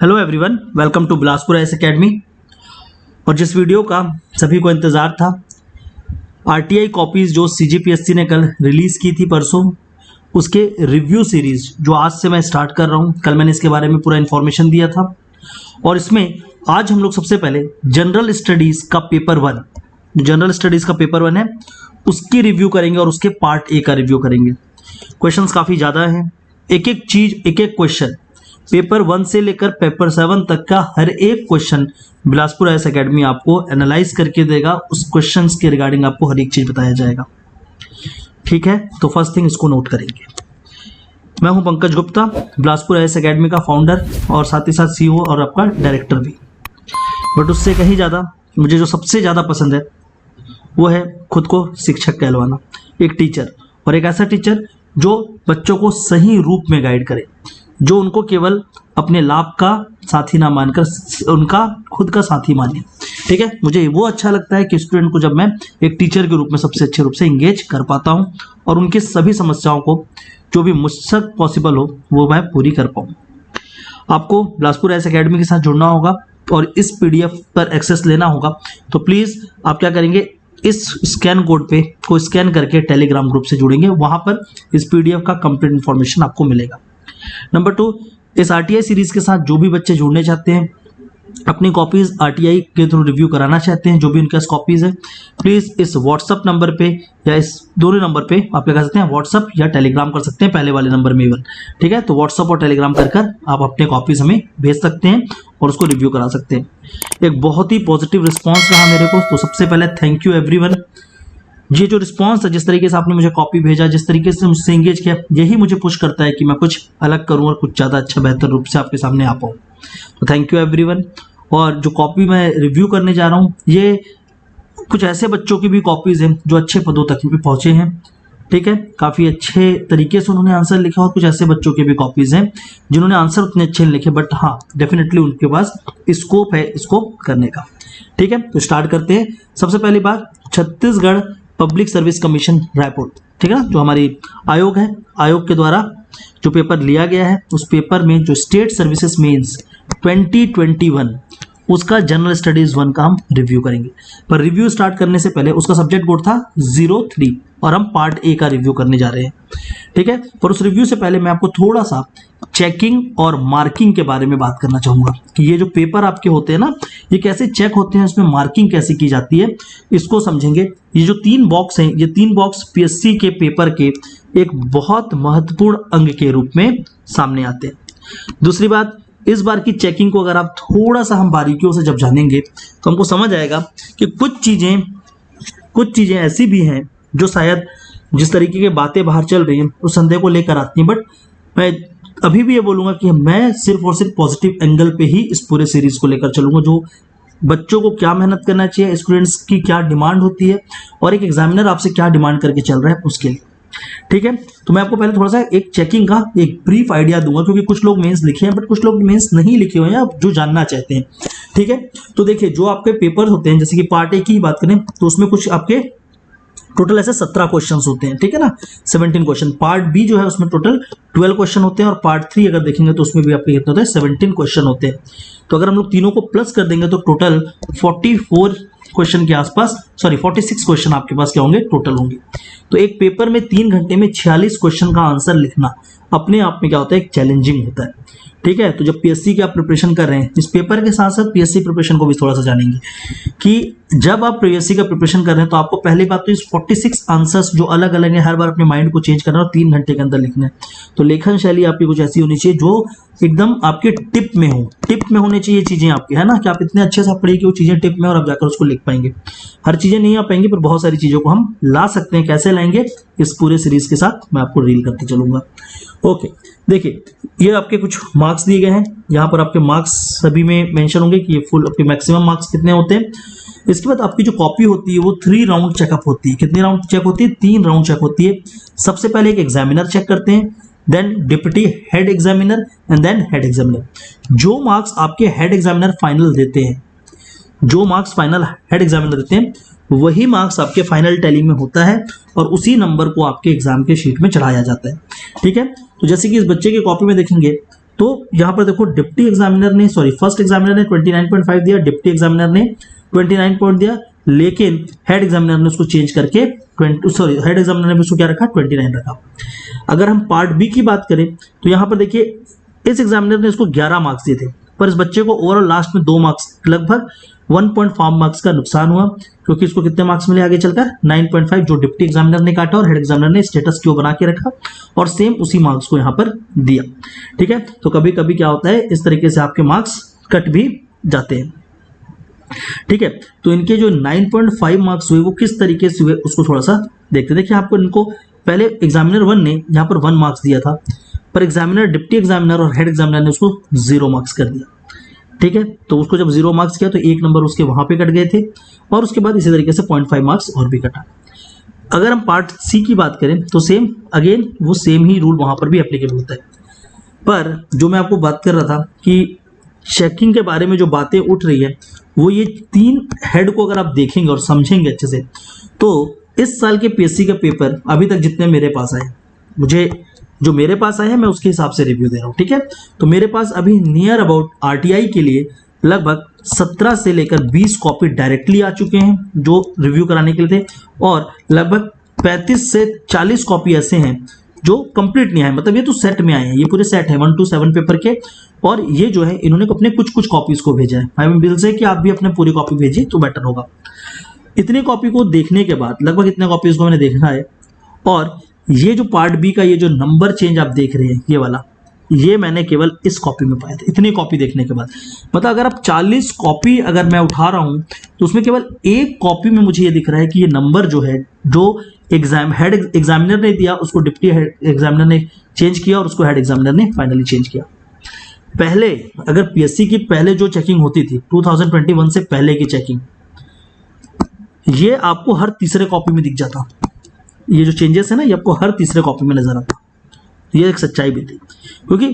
Hello everyone, welcome to Bilaspur IAS academy. और जिस video का सभी को इंतज़ार था, आरटीआई कॉपीज़ जो सीजीपीएससी ने कल रिलीज़ की थी परसों, उसके रिव्यू सीरीज़ जो आज से मैं स्टार्ट कर रहा हूँ। कल मैंने इसके बारे में पूरा इन्फॉर्मेशन दिया था और इसमें आज हम लोग सबसे पहले जनरल स्टडीज़ का पेपर 1, जो जनरल स्टडीज़ का पेपर 1 है, उसकी रिव्यू करेंगे और उसके पार्ट ए का रिव्यू करेंगे। क्वेश्चंस काफ़ी ज़्यादा हैं, एक एक चीज़, एक एक क्वेश्चन, पेपर 1 से लेकर पेपर 7 तक का हर एक क्वेश्चन बिलासपुर आईएएस एकेडमी आपको एनालाइज करके देगा। उस क्वेश्चंस के रिगार्डिंग आपको हर एक चीज़ बताया जाएगा। ठीक है, तो फर्स्ट थिंग इसको नोट करेंगे। मैं हूं पंकज गुप्ता, बिलासपुर आईएएस एकेडमी का फाउंडर और साथ ही साथ सीईओ और आपका डायरेक्टर भी। बट उससे कहीं ज़्यादा मुझे जो सबसे ज़्यादा पसंद है वो है खुद को शिक्षक कहलवाना, एक टीचर, और एक ऐसा टीचर जो बच्चों को सही रूप में गाइड करे, जो उनको केवल अपने लाभ का साथी ना मानकर उनका खुद का साथी माने। ठीक है, मुझे वो अच्छा लगता है कि स्टूडेंट को जब मैं एक टीचर के रूप में सबसे अच्छे रूप से इंगेज कर पाता हूं और उनकी सभी समस्याओं को जो भी मुझसे पॉसिबल हो वो मैं पूरी कर पाऊँ। आपको बिलासपुर आईएएस एकेडमी के साथ जुड़ना होगा और इस पीडीएफ पर एक्सेस लेना होगा। तो प्लीज़ आप क्या करेंगे, इस स्कैन कोड पे को स्कैन करके टेलीग्राम ग्रुप से जुड़ेंगे, वहाँ पर इस पीडीएफ का कंप्लीट इन्फॉर्मेशन आपको मिलेगा। नंबर 2, इस आरटीआई सीरीज के साथ जो भी बच्चे जुड़ने चाहते हैं, अपनी कॉपीज आरटीआई के थ्रू रिव्यू कराना चाहते हैं, जो भी उनके पास कॉपीज है, प्लीज़ इस व्हाट्सअप नंबर पे या इस दोनों नंबर पे आप क्या कर सकते हैं, व्हाट्सअप या टेलीग्राम कर सकते हैं, पहले वाले नंबर में इवन। ठीक है, तो व्हाट्सअप और टेलीग्राम कर आप अपने कॉपीज हमें भेज सकते हैं और उसको रिव्यू करा सकते हैं। एक बहुत ही पॉजिटिव रिस्पॉन्स रहा मेरे को, तो सबसे पहले थैंक यू एवरीवन। ये जो रिस्पॉन्स है, जिस तरीके से आपने मुझे कॉपी भेजा, जिस तरीके से मुझसे एंगेज किया, यही मुझे पुश करता है कि मैं कुछ अलग करूं और कुछ ज़्यादा अच्छा बेहतर रूप से आपके सामने आ पाऊँ। तो थैंक यू एवरीवन। और जो कॉपी मैं रिव्यू करने जा रहा हूँ, ये कुछ ऐसे बच्चों की भी कॉपीज़ हैं जो अच्छे पदों तक भी पहुँचे हैं। ठीक है, काफ़ी अच्छे तरीके से उन्होंने आंसर लिखा, और कुछ ऐसे बच्चों के भी कॉपीज़ हैं जिन्होंने आंसर उतने अच्छे नहीं लिखे, बट हाँ डेफिनेटली उनके पास स्कोप है इसको करने का। ठीक है, तो स्टार्ट करते हैं। सबसे पहली बात, Chhattisgarh public service commission Raipur, ठीक है ना, जो हमारी आयोग है, आयोग के द्वारा जो पेपर लिया गया है, उस पेपर में जो स्टेट सर्विसेज मेंस 2021 उसका जनरल स्टडीज 1 का हम रिव्यू करेंगे। पर रिव्यू स्टार्ट करने से पहले उसका सब्जेक्ट कोड था 03 और हम पार्ट ए का रिव्यू करने जा रहे हैं। ठीक है, पर उस रिव्यू से पहले मैं आपको थोड़ा सा चेकिंग और मार्किंग के बारे में बात करना चाहूँगा कि ये जो पेपर आपके होते हैं ना, ये कैसे चेक होते हैं, उसमें मार्किंग कैसे की जाती है, इसको समझेंगे। ये जो 3 बॉक्स हैं, ये 3 बॉक्स पीएससी के पेपर के एक बहुत महत्वपूर्ण अंग के रूप में सामने आते हैं। दूसरी बात, इस बार की चेकिंग को अगर आप थोड़ा सा हम बारीकियों से जब जानेंगे तो हमको समझ आएगा कि कुछ चीज़ें ऐसी भी हैं जो शायद जिस तरीके की बातें बाहर चल रही हैं उस संदेह को लेकर आती हैं। बट मैं अभी भी ये बोलूँगा कि मैं सिर्फ और सिर्फ पॉजिटिव एंगल पे ही इस पूरे सीरीज़ को लेकर चलूँगा, जो बच्चों को क्या मेहनत करना चाहिए, स्टूडेंट्स की क्या डिमांड होती है और एक एग्जामिनर आपसे क्या डिमांड करके चल रहा है उसके लिए। ठीक है, तो मैं आपको पहले थोड़ा सा एक चेकिंग का एक ब्रीफ आइडिया दूंगा, क्योंकि कुछ लोग मेंस लिखे हैं बट कुछ लोग मेंस नहीं लिखे हुए हैं जो जानना चाहते हैं। ठीक है, तो देखिए, जो आपके पेपर होते हैं, जैसे कि पार्ट ए की बात करें तो उसमें कुछ आपके टोटल ऐसे 17 क्वेश्चन होते हैं। ठीक है ना, 17 क्वेश्चन। पार्ट बी जो है उसमें टोटल 12 क्वेश्चन होते हैं और पार्ट 3 अगर देखेंगे तो उसमें भी आपके कितने होते हैं, 17 क्वेश्चन होते हैं। तो अगर हम लोग तीनों को प्लस कर देंगे तो टोटल 44 क्वेश्चन के आसपास, 46 क्वेश्चन आपके पास क्या होंगे, टोटल होंगे। तो एक पेपर में 3 घंटे में 46 क्वेश्चन का आंसर लिखना अपने आप में क्या होता है, एक चैलेंजिंग होता है। ठीक है, तो जब पीएससी की आप प्रिपरेशन कर रहे हैं, इस पेपर के साथ साथ पीएससी प्रिपरेशन को भी थोड़ा सा जानेंगे कि जब आप पीएससी का प्रिपरेशन कर रहे हैं तो आपको पहली बात तो इस 46 आंसर्स जो अलग अलग हैं, हर बार अपने माइंड को चेंज करना और 3 घंटे के अंदर लिखना है। तो लेखन शैली आपकी कुछ ऐसी होनी चाहिए जो एकदम आपके टिप में हो, टिप में होनी चाहिए चीज़ें आपकी, है ना, कि आप इतने अच्छे से पढ़िए कि वो चीज़ें टिप में और आप जाकर उसको लिख पाएंगे। हर चीज़ें नहीं आ पाएंगी पर बहुत सारी चीज़ों को हम ला सकते हैं। कैसे लाएंगे, इस पूरे सीरीज के साथ मैं आपको रील करते चलूंगा। ओके, देखिए, ये आपके कुछ मार्क्स दिए गए हैं, यहाँ पर आपके मार्क्स सभी में मेंशन होंगे कि ये फुल आपके मैक्सिमम मार्क्स कितने होते हैं। इसके बाद आपकी जो कॉपी होती है वो 3 राउंड चेकअप होती है। कितने राउंड चेक होती है, 3 राउंड चेक होती है। सबसे पहले एक एग्जामिनर चेक करते हैं, then deputy head examiner and then head examiner. जो मार्क्स आपके हेड एग्जामिनर फाइनल देते हैं, जो मार्क्स फाइनल हेड एग्जामिनर देते हैं, वही मार्क्स आपके फाइनल टैली में होता है और उसी नंबर को आपके एग्जाम के शीट में चढ़ाया जाता है। ठीक है, तो जैसे कि इस बच्चे की कॉपी में देखेंगे तो यहाँ पर देखो डिप्टी एग्जामिनर ने फर्स्ट एग्जामिनर ने 29.5 दिया, डिप्टी एग्जामिनर ने 29 पॉइंट दिया, लेकिन हेड एग्जामिनर ने उसको चेंज करके हेड एग्जामिनर ने उसको क्या रखा, 29 रखा। अगर हम पार्ट बी की बात करें तो यहाँ पर देखिए इस एग्जामिनर ने इसको 11 मार्क्स दिए थे, पर इस बच्चे को ओवरऑल लास्ट में 2 मार्क्स, लगभग 1.5 मार्क्स का नुकसान हुआ, क्योंकि इसको कितने मार्क्स मिले आगे चलकर 9.5, जो डिप्टी एग्जामिनर ने काटा और हेड एग्जामिनर ने स्टेटस क्यों बना के रखा और सेम उसी मार्क्स को यहाँ पर दिया। ठीक है, तो कभी कभी क्या होता है, इस तरीके से आपके मार्क्स कट भी जाते हैं। ठीक है, तो इनके जो 9.5 मार्क्स हुए वो किस तरीके से हुए उसको थोड़ा सा देखते। देखिए आपको इनको पहले एग्जामिनर 1 ने यहाँ पर 1 मार्क्स दिया था, पर एग्जामिनर, डिप्टी एग्जामिनर और हेड एग्जामिनर ने उसको 0 मार्क्स कर दिया। ठीक है, तो उसको जब 0 मार्क्स किया तो 1 नंबर उसके वहां पे कट गए थे, और उसके बाद इसी तरीके से 0.5 मार्क्स और भी कटा। अगर हम पार्ट सी की बात करें तो सेम अगेन वो सेम ही रूल वहां पर भी एप्लीकेबल होता है, पर जो मैं आपको बात कर रहा था कि चेकिंग के बारे में जो बातें उठ रही है वो ये 3 हेड को अगर आप देखेंगे और समझेंगे अच्छे से, तो इस साल के पीएससी का पेपर अभी तक जितने मेरे पास आए, मुझे जो मेरे पास आए हैं मैं उसके हिसाब से रिव्यू दे रहा हूँ। ठीक है, तो मेरे पास अभी नियर अबाउट आरटीआई के लिए लगभग 17 से लेकर 20 कॉपी डायरेक्टली आ चुके हैं जो रिव्यू कराने के लिए थे, और लगभग 35 से 40 कॉपी ऐसे हैं जो कंप्लीट नहीं आए, मतलब ये तो सेट में आए हैं, ये पूरे सेट है 1 to 7 पेपर के, और ये जो है इन्होंने अपने कुछ कॉपीज को भेजा है। आई बिल से कि आप भी अपने पूरी कॉपी भेजिए तो बेटर होगा। इतनी कॉपी को देखने के बाद, लगभग इतने कॉपीज को मैंने देखना है, और ये जो पार्ट बी का ये जो नंबर चेंज आप देख रहे हैं ये वाला, ये मैंने केवल इस कॉपी में पाया था, इतनी कॉपी देखने के बाद। मतलब अगर आप 40 कॉपी अगर मैं उठा रहा हूं तो उसमें केवल एक कॉपी में मुझे ये दिख रहा है कि ये नंबर जो है, जो हेड एग्जामिनर ने दिया उसको डिप्टी एग्जामिनर ने चेंज किया और उसको हेड एग्जामिनर ने फाइनली चेंज किया। पहले अगर पीएससी की पहले जो चेकिंग होती थी 2021 से पहले की चेकिंग, ये आपको हर तीसरे कॉपी में दिख जाता। ये जो चेंजेस है ना, ये आपको हर तीसरे कॉपी में नजर आता। ये एक सच्चाई भी थी, क्योंकि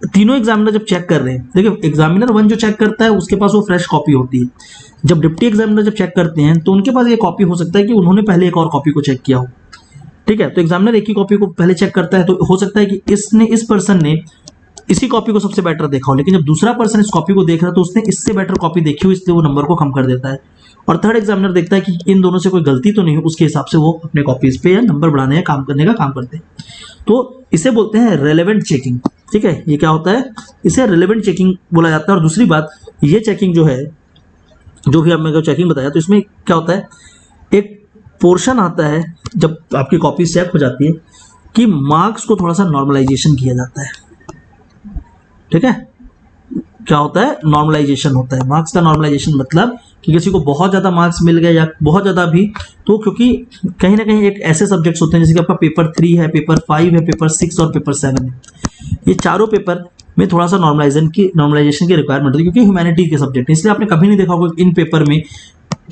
तीनों एग्जामिनर जब चेक कर रहे हैं, देखिए एग्जामिनर 1 जो चेक करता है उसके पास वो फ्रेश कॉपी होती है, जब डिप्टी एग्जामिनर जब चेक करते हैं तो उनके पास ये कॉपी हो सकता है कि उन्होंने पहले एक और कॉपी को चेक किया हो। ठीक है, तो एग्जामिनर एक ही कॉपी को पहले चेक करता है, तो हो सकता है कि इस पर्सन ने इसी कॉपी को सबसे बेटर देखा हो, लेकिन जब दूसरा पर्सन इस कॉपी को देख रहा है तो उसने इससे बेटर कॉपी देखी हो, इसलिए वो नंबर को कम कर देता है। और थर्ड एग्जामिनर देखता है कि इन दोनों से कोई गलती तो नहीं है, उसके हिसाब से वो अपने कॉपीज पे या नंबर बढ़ाने या काम करने का काम करते हैं। तो इसे बोलते हैं रेलेवेंट चेकिंग। ठीक है, ये क्या होता है, इसे रेलेवेंट चेकिंग बोला जाता है। और दूसरी बात, ये चेकिंग जो है, जो भी आपने चेकिंग बताया, तो इसमें क्या होता है, एक पोर्शन आता है जब आपकी कॉपी चेक हो जाती है कि मार्क्स को थोड़ा सा नॉर्मलाइजेशन किया जाता है। ठीक है, क्या होता है, नॉर्मलाइजेशन होता है। मार्क्स का नॉर्मलाइजेशन मतलब कि किसी को बहुत ज़्यादा मार्क्स मिल गए या बहुत ज़्यादा भी, तो क्योंकि कहीं ना कहीं एक ऐसे सब्जेक्ट्स होते हैं जैसे कि आपका पेपर 3 है, पेपर 5 है, पेपर 6 और पेपर 7 है, ये चारों पेपर में थोड़ा सा नॉर्मलाइजेशन की रिक्वायरमेंट होती है, क्योंकि ह्यूमैनिटी के सब्जेक्ट है। इसलिए आपने कभी नहीं देखा होगा इन पेपर में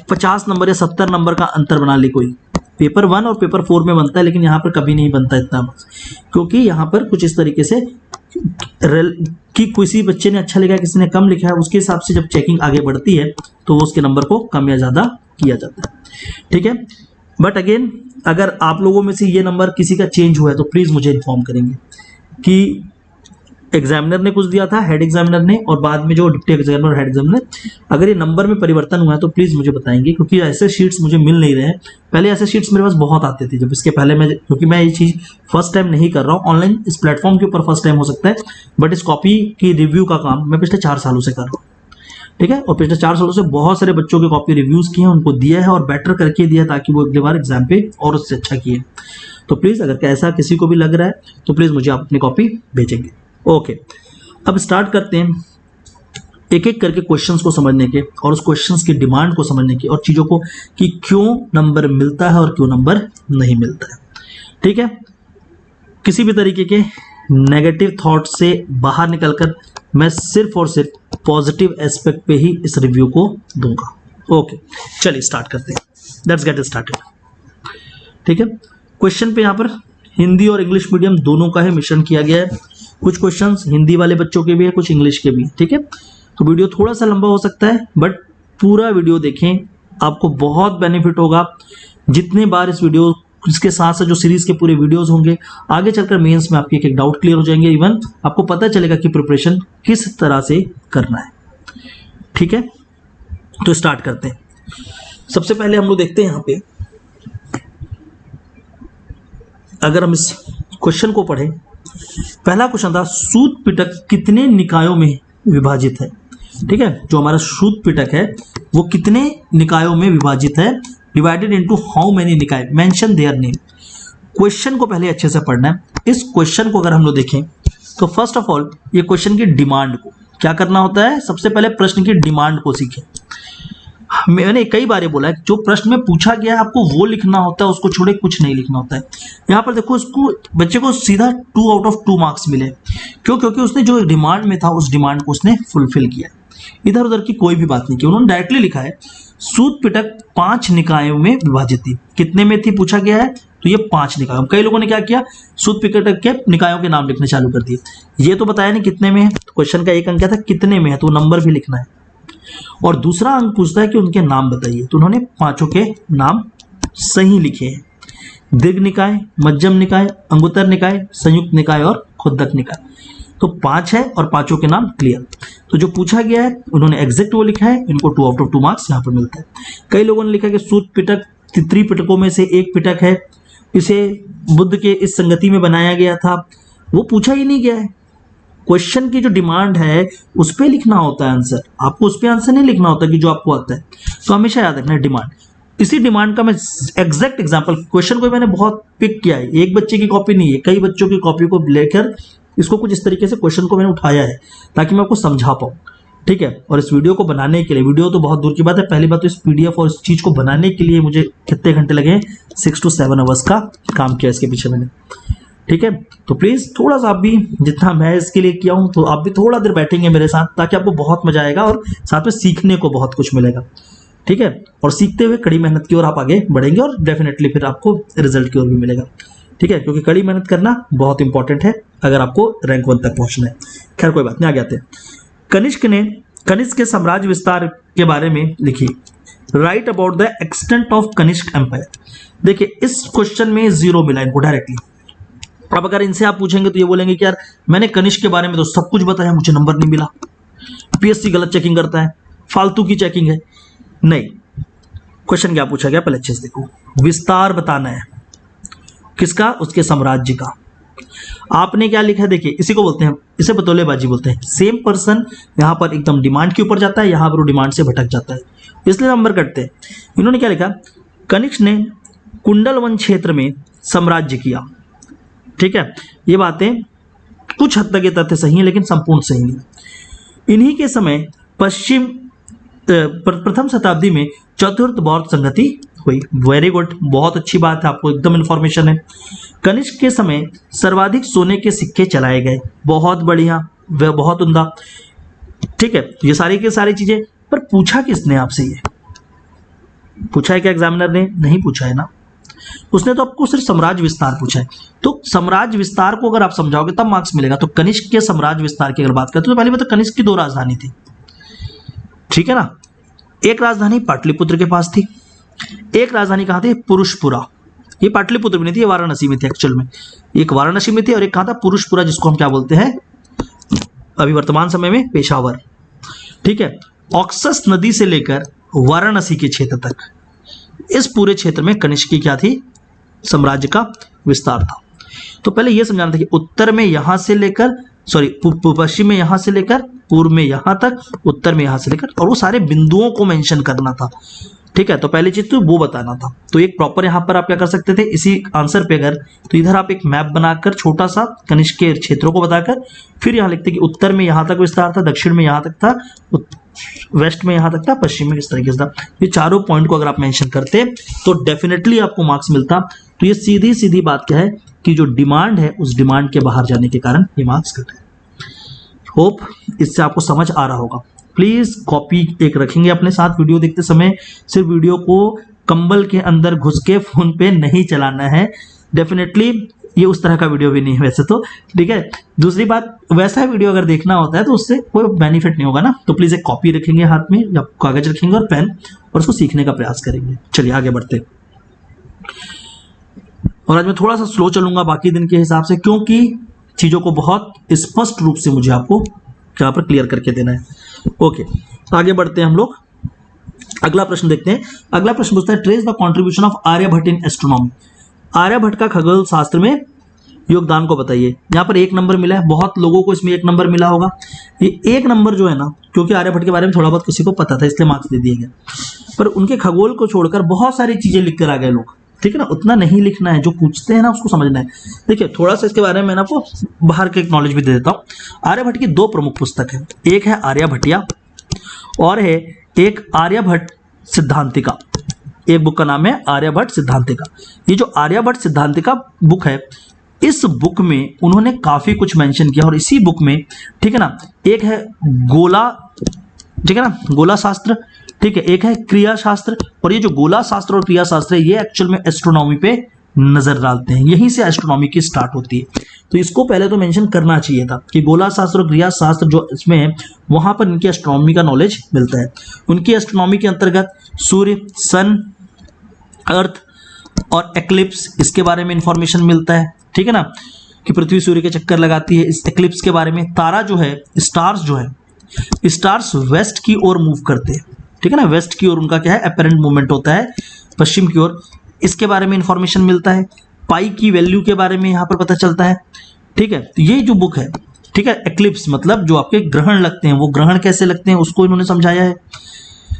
50 नंबर या 70 नंबर का अंतर बना ले कोई। पेपर 1 और पेपर 4 में बनता है, लेकिन यहाँ पर कभी नहीं बनता इतना, क्योंकि यहाँ पर कुछ इस तरीके से कि किसी बच्चे ने अच्छा लिखा है, किसी ने कम लिखा है, उसके हिसाब से जब चेकिंग आगे बढ़ती है तो वो उसके नंबर को कम या ज़्यादा किया जाता है। ठीक है, बट अगेन अगर आप लोगों में से ये नंबर किसी का चेंज हुआ है तो प्लीज़ मुझे इन्फॉर्म करेंगे कि एग्जामिनर ने कुछ दिया था, हेड एग्जामिनर ने, और बाद में जो डिप्टी एग्जामिनर और हेड एग्जामिनर, अगर ये नंबर में परिवर्तन हुआ है तो प्लीज़ मुझे बताएंगे, क्योंकि ऐसे शीट्स मुझे मिल नहीं रहे हैं। पहले ऐसे शीट्स मेरे पास बहुत आते थे, जब इसके पहले मैं, क्योंकि मैं ये चीज़ फर्स्ट टाइम नहीं कर रहा हूँ ऑनलाइन, इस प्लेटफॉर्म के ऊपर फर्स्ट टाइम हो सकता है, बट इस कॉपी की रिव्यू का काम मैं पिछले 4 सालों से कर रहा हूँ। ठीक है, और पिछले 4 सालों से बहुत सारे बच्चों के कॉपी रिव्यूज़ किए हैं, उनको दिया है और बेटर करके दिया ताकि वो अगली बार एग्जाम पे और उससे अच्छा किए। तो प्लीज़ अगर ऐसा किसी को भी लग रहा है तो प्लीज़ मुझे आप अपनी कॉपी भेजेंगे। ओके, अब स्टार्ट करते हैं एक एक करके क्वेश्चंस को समझने के, और उस क्वेश्चंस की डिमांड को समझने की, और चीज़ों को कि क्यों नंबर मिलता है और क्यों नंबर नहीं मिलता है। ठीक है, किसी भी तरीके के नेगेटिव थॉट से बाहर निकलकर मैं सिर्फ और सिर्फ पॉजिटिव एस्पेक्ट पे ही इस रिव्यू को दूंगा। ओके, चलिए स्टार्ट करते हैं, लेट्स गेट स्टार्टेड। ठीक है, क्वेश्चन पे यहाँ पर हिंदी और इंग्लिश मीडियम दोनों का ही मिश्रण किया गया है। कुछ क्वेश्चंस हिंदी वाले बच्चों के भी है, कुछ इंग्लिश के भी। ठीक है, तो वीडियो थोड़ा सा लंबा हो सकता है, बट पूरा वीडियो देखें, आपको बहुत बेनिफिट होगा। जितने बार इस वीडियो इसके साथ साथ जो सीरीज के पूरे वीडियोस होंगे, आगे चलकर मेंस में आपके एक एक डाउट क्लियर हो जाएंगे, इवन आपको पता चलेगा कि प्रिपरेशन किस तरह से करना है। ठीक है, तो स्टार्ट करते हैं। सबसे पहले हम लोग देखते हैं यहाँ पे, अगर हम इस क्वेश्चन को पढ़ें, पहला क्वेश्चन था सूत पिटक कितने निकायों में विभाजित है। ठीक है, जो हमारा सूत पिटक है वो कितने निकायों में विभाजित है, डिवाइडेड इनटू हाउ मेनी निकाय, मेंशन देयर नेम। क्वेश्चन को पहले अच्छे से पढ़ना है। इस क्वेश्चन को अगर हम लोग देखें तो फर्स्ट ऑफ ऑल ये क्वेश्चन की डिमांड को क्या करना होता है, सबसे पहले प्रश्न की डिमांड को सीखें। मैंने कई बार ये बोला है, जो प्रश्न में पूछा गया है आपको वो लिखना होता है, उसको छोड़े कुछ नहीं लिखना होता है। यहाँ पर देखो, इसको बच्चे को सीधा 2 आउट ऑफ 2 मार्क्स मिले। क्यों? क्योंकि उसने जो डिमांड में था उस डिमांड को उसने फुलफिल किया, इधर उधर की कोई भी बात नहीं की। उन्होंने डायरेक्टली लिखा है सूत पिटक 5 निकायों में विभाजित थी। कितने में थी पूछा गया है, तो ये 5 निकायों। कई लोगों ने क्या किया, सूत पिटक के निकायों के नाम लिखने चालू कर दिए। ये तो बताया नहीं कितने में है, तो क्वेश्चन का एक अंक क्या था, कितने में है, तो नंबर भी लिखना है। और दूसरा अंक पूछता है कि उनके नाम बताइए, तो उन्होंने 5 के नाम सही लिखे हैं। दीर्घ निकाय, मध्यम निकाय, अंगुत्तर निकाय, संयुक्त निकाय और खुद्दक निकाय। तो 5 है और 5 के नाम क्लियर। तो जो पूछा गया है उन्होंने एग्जैक्ट वो लिखा है, इनको 2 आउट ऑफ 2 मार्क्स यहाँ पर मिलता है। कई लोगों ने लिखा कि सूत पिटक त्रिपिटकों में से एक पिटक है, इसे बुद्ध के इस संगति में बनाया गया था। वो पूछा ही नहीं गया है। क्वेश्चन की जो डिमांड है उस पर लिखना होता है आंसर, आपको उस पर आंसर नहीं लिखना होता कि जो आपको आता है। तो हमेशा याद रखना है डिमांड। इसी डिमांड का मैं एग्जैक्ट एग्जांपल, क्वेश्चन को मैंने बहुत पिक किया है, एक बच्चे की कॉपी नहीं है, कई बच्चों की कॉपी को लेकर इसको कुछ इस तरीके से क्वेश्चन को मैंने उठाया है ताकि मैं आपको समझा पाऊँ। ठीक है, और इस वीडियो को बनाने के लिए, वीडियो तो बहुत दूर की बात है, पहली बात तो इस पीडीएफ और इस चीज़ को बनाने के लिए मुझे कितने घंटे लगे, 6 to 7 आवर्स का काम किया इसके पीछे मैंने। ठीक है, तो प्लीज़ थोड़ा सा आप भी, जितना मैं इसके लिए किया हूँ, तो आप भी थोड़ा देर बैठेंगे मेरे साथ, ताकि आपको बहुत मजा आएगा और साथ में सीखने को बहुत कुछ मिलेगा। ठीक है, और सीखते हुए कड़ी मेहनत की ओर आप आगे बढ़ेंगे और डेफिनेटली फिर आपको रिजल्ट की ओर भी मिलेगा। ठीक है, क्योंकि कड़ी मेहनत करना बहुत इंपॉर्टेंट है अगर आपको रैंक 1 तक पहुंचना है। खैर कोई बात नहीं, आगे आते हैं। कनिष्क ने कनिष्क के साम्राज्य विस्तार के बारे में लिखी, write about the extent of Kanishka empire. देखिए, इस क्वेश्चन में 0 मिला इनको डायरेक्टली। अब अगर इनसे आप पूछेंगे तो ये बोलेंगे कि यार मैंने कनिष्क के बारे में तो सब कुछ बताया, मुझे नंबर नहीं मिला, पीएससी गलत चेकिंग करता है, फालतू की चेकिंग है। नहीं, क्वेश्चन क्या पूछा गया पहले अच्छे से देखो। विस्तार बताना है, किसका, उसके साम्राज्य का। आपने क्या लिखा है, देखिए इसी को बोलते हैं, इसे बतौलेबाजी बोलते हैं। सेम पर्सन यहाँ पर एकदम डिमांड के ऊपर जाता है, यहाँ पर वो डिमांड से भटक जाता है, इसलिए नंबर कटते हैं। इन्होंने क्या लिखा, कनिष्क ने कुंडलवन क्षेत्र में साम्राज्य किया। ठीक है, ये बातें कुछ हद तक ये तथ्य सही है लेकिन संपूर्ण सही नहीं। इन्हीं के समय प्रथम शताब्दी में चतुर्थ बौद्ध संगति हुई। वेरी गुड, बहुत अच्छी बात है, आपको एकदम इन्फॉर्मेशन है। कनिष्क के समय सर्वाधिक सोने के सिक्के चलाए गए। बहुत बढ़िया, वह बहुत उम्दा। ठीक है, ये सारी की सारी चीजें, पर पूछा किसने आपसे, ये पूछा है क्या एग्जामिनर ने? नहीं पूछा है ना, उसने तो आपको सिर्फ साम्राज्य विस्तार पूछा है। तो साम्राज्य विस्तार को अगर आप समझाओगे तब मार्क्स मिलेगा। तो कनिष्क के साम्राज्य विस्तार की अगर बात करते तो पहले बात, कनिष्क की 2 राजधानी थी। ठीक है ना, एक राजधानी पाटलिपुत्र के पास थी, एक राजधानी कहाँ थी, पुरुषपुरा। ये पाटलिपुत्र में नहीं थी, ये वाराणसी में थी एक्चुअल में। एक वाराणसी में थी और एक कहाँ था, पुरुषपुरा, जिसको हम क्या बोलते हैं अभी वर्तमान समय में पेशावर। ठीक है, ऑक्सस नदी से लेकर वाराणसी के क्षेत्र तक, इस पूरे क्षेत्र में कनिष्क की क्या थी, साम्राज्य का विस्तार था। तो पहले यह समझाना था कि उत्तर में यहां से लेकर, पश्चिम में यहां से लेकर, पूर्व में यहां तक, उत्तर में यहां से लेकर, और वो सारे बिंदुओं को मेंशन करना था। ठीक है, तो पहली चीज तो वो बताना था। तो एक प्रॉपर यहां पर आप क्या कर सकते थे, इसी आंसर पे अगर, तो इधर आप एक मैप बनाकर छोटा सा कनिष्क के क्षेत्रों को बताकर फिर यहां लिखते कि उत्तर में यहां तक विस्तार था, दक्षिण में यहां तक था, वेस्ट में यहां तक था, पश्चिम में इस तरीके से था। ये चारों पॉइंट को अगर आप मेंशन करते तो डेफिनेटली आपको मार्क्स मिलता। तो ये सीधी सीधी बात क्या है कि जो डिमांड है उस डिमांड के बाहर जाने के कारण ये मार्क्स कटे। होप इससे आपको समझ आ रहा होगा। प्लीज कॉपी एक रखेंगे अपने साथ वीडियो देखते समय। सिर्फ वीडियो को कंबल के अंदर घुस के फोन पे नहीं चलाना है। डेफिनेटली ये उस तरह का वीडियो भी नहीं है वैसे तो, ठीक है। दूसरी बात, वैसा वीडियो अगर देखना होता है तो उससे कोई बेनिफिट नहीं होगा ना। तो प्लीज एक कॉपी रखेंगे हाथ में या कागज रखेंगे और पेन, और उसको सीखने का प्रयास करेंगे। चलिए आगे बढ़ते। और आज मैं थोड़ा सा स्लो चलूंगा बाकी दिन के हिसाब से, क्योंकि चीजों को बहुत स्पष्ट रूप से मुझे आपको यहाँ पर क्लियर करके देना है। ओके, आगे बढ़ते हैं हम लोग। अगला प्रश्न देखते हैं। अगला प्रश्न पूछता है trace the contribution of Aryabhatta in astronomy. Aryabhatta का खगोल शास्त्र में योगदान को बताइए। यहाँ पर 1 नंबर मिला है, बहुत लोगों को इसमें 1 नंबर मिला होगा। ये 1 नंबर जो है ना, क्योंकि आर्यभट्ट के बारे में थोड़ा बहुत किसी को पता था इसलिए मार्क्स दे दिए गए, पर उनके खगोल को छोड़कर बहुत सारी चीजें लिख कर आ गए लोग, ठीक है ना। उतना नहीं लिखना है, जो पूछते हैं ना उसको समझना है। देखिए थोड़ा सा इसके बारे में मैं आपको बाहर के नॉलेज भी दे देता हूँ। आर्यभट्ट की 2 प्रमुख पुस्तक है, एक है आर्यभट्टिया और है एक आर्यभट्ट सिद्धांतिका। एक बुक का नाम है आर्यभट्ट सिद्धांतिका। ये जो आर्यभट्ट सिद्धांतिका बुक है, इस बुक में उन्होंने काफी कुछ मेंशन किया, और इसी बुक में, ठीक है ना, एक है गोला, ठीक है ना, गोला शास्त्र, ठीक है, एक है क्रिया शास्त्र। और ये जो गोला शास्त्र और क्रिया शास्त्र है, ये एक्चुअल में एस्ट्रोनॉमी पे नजर डालते हैं, यहीं से एस्ट्रोनॉमी की स्टार्ट होती है। तो इसको पहले तो मेंशन करना चाहिए था कि गोला शास्त्र और क्रिया शास्त्र जो इसमें है, वहां पर इनकी एस्ट्रोनॉमी का नॉलेज मिलता है। उनकी एस्ट्रोनॉमी के अंतर्गत सूर्य, सन, अर्थ और एक्लिप्स, इसके बारे में इंफॉर्मेशन मिलता है, ठीक है ना, कि पृथ्वी सूर्य के चक्कर लगाती है। इस एक्लिप्स के बारे में, तारा जो है, स्टार्स जो है, स्टार्स वेस्ट की ओर मूव करते हैं, ठीक है ना, वेस्ट की ओर उनका क्या है, अपेरेंट मूवमेंट होता है पश्चिम की ओर, इसके बारे में इंफॉर्मेशन मिलता है। पाई की वैल्यू के बारे में यहाँ पर पता चलता है, ठीक है। तो ये जो बुक है, ठीक है, एक्लिप्स मतलब जो आपके ग्रहण लगते हैं, वो ग्रहण कैसे लगते हैं उसको इन्होंने समझाया है।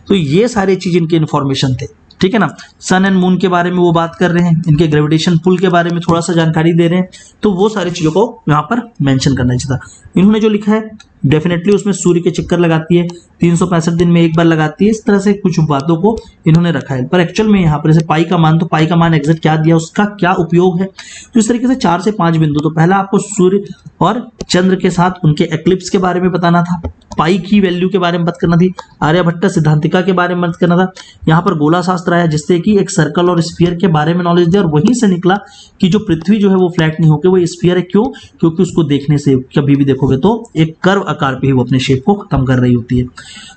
तो ये सारी चीज इनके इन्फॉर्मेशन थे, ठीक है ना। सन एंड मून के बारे में वो बात कर रहे हैं, इनके ग्रेविटेशन पुल के बारे में थोड़ा सा जानकारी दे रहे हैं, तो वो सारी चीजों को यहाँ पर मेंशन करना चाहिए था। इन्होंने जो लिखा है डेफिनेटली उसमें सूर्य के चक्कर लगाती है, 365 दिन में एक बार लगाती है, इस तरह से कुछ बातों को इन्होंने रखा है। पर एक्चुअल में यहाँ पर जैसे पाई का मान, तो पाई का मान एग्जैक्ट क्या दिया, उसका क्या उपयोग है, तो इस तरीके से 4 से 5 बिंदु। तो पहला आपको सूर्य और चंद्र के साथ उनके एक्लिप्स के बारे में बताना था, पाई की वैल्यू के बारे में बात करना थी, आर्यभट्ट सिद्धांतिका के बारे में बात करना था। यहाँ पर गोला शास्त्र आया, जिससे कि एक सर्कल और स्फीयर के बारे में नॉलेज दिया, और वहीं से निकला कि जो पृथ्वी जो है वो फ्लैट नहीं होकर वो स्फीयर है। क्यों? क्योंकि उसको देखने से कभी भी देखोगे तो एक कर्व आकार पे ही वो अपने शेप को खत्म कर रही होती है।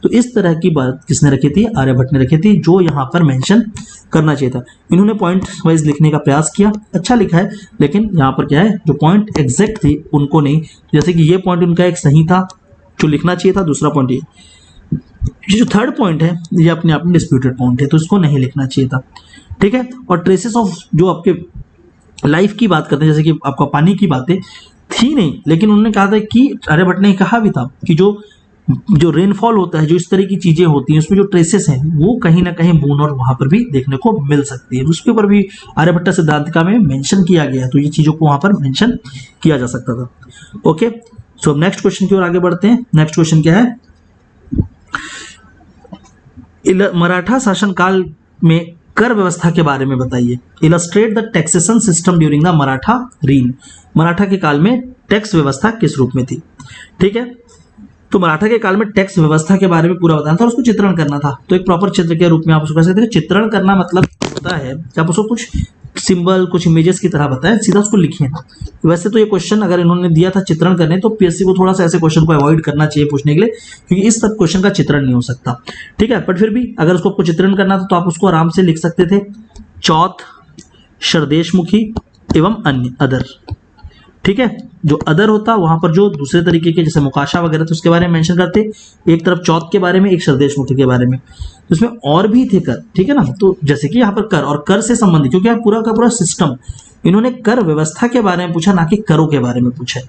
तो इस तरह की बात किसने रखी थी? आर्यभट्ट ने रखी थी, जो यहाँ पर मेंशन करना चाहिए था। इन्होंने पॉइंट वाइज लिखने का प्रयास किया, अच्छा लिखा है, लेकिन यहाँ पर क्या है, जो पॉइंट एग्जैक्ट थी उनको नहीं। जैसे कि ये पॉइंट उनका एक सही था जो लिखना चाहिए था, दूसरा पॉइंट ये जो थर्ड पॉइंट है, ये अपने आप में डिस्प्यूटेड पॉइंट है, तो इसको नहीं लिखना चाहिए था, ठीक है। और ट्रेसेस ऑफ जो आपके लाइफ की बात करते हैं, जैसे कि आपका पानी की बातें थी नहीं, लेकिन उन्होंने कहा था कि आर्यभट्ट ने कहा भी था कि जो रेनफॉल होता है, जो इस तरह की चीजें होती हैं, उसमें जो ट्रेसेस हैं वो कहीं ना कहीं मून और वहां पर भी देखने को मिल सकती है। उसके ऊपर भी आर्यभट्ट सिद्धांतिका में मेंशन किया गया, तो ये चीजों को वहां पर मेंशन किया जा सकता था। ओके, सो नेक्स्ट क्वेश्चन की ओर आगे बढ़ते हैं। नेक्स्ट क्वेश्चन क्या है? मराठा शासनकाल में कर व्यवस्था के बारे में बताइए। Illustrate the taxation system during the Maratha reign. Maratha के काल में टैक्स व्यवस्था किस रूप में थी, ठीक है। तो मराठा के काल में टैक्स व्यवस्था के बारे में पूरा बताना था और उसको चित्रण करना था। तो एक प्रॉपर चित्र के रूप में आप उसको कह सकते हैं। चित्रण करना मतलब होता है कि आप उसको कुछ सिंबल, कुछ इमेजेस की तरह बताएं, सीधा उसको लिखिए ना। वैसे तो ये क्वेश्चन अगर इन्होंने दिया था चित्रण करने, तो पीएससी को थोड़ा सा ऐसे क्वेश्चन को अवॉइड करना चाहिए पूछने के लिए, क्योंकि इस सब क्वेश्चन का चित्रण नहीं हो सकता, ठीक है। बट फिर भी अगर उसको आपको चित्रण करना था तो आप उसको आराम से लिख सकते थे, चौथ, शरदेशमुखी एवं अन्य, अदर, ठीक है। जो अदर होता वहां पर जो दूसरे तरीके के जैसे मुकाशा वगैरह थे उसके बारे में मेंशन करते, एक तरफ चौथ के बारे में, एक शरदेशमुखी के बारे में। तो इसमें और भी थे कर, ठीक है ना। तो जैसे कि यहाँ पर कर और कर से संबंधित, क्योंकि यहाँ पूरा का पूरा सिस्टम, इन्होंने कर व्यवस्था के बारे में पूछा, ना कि करों के बारे में पूछा।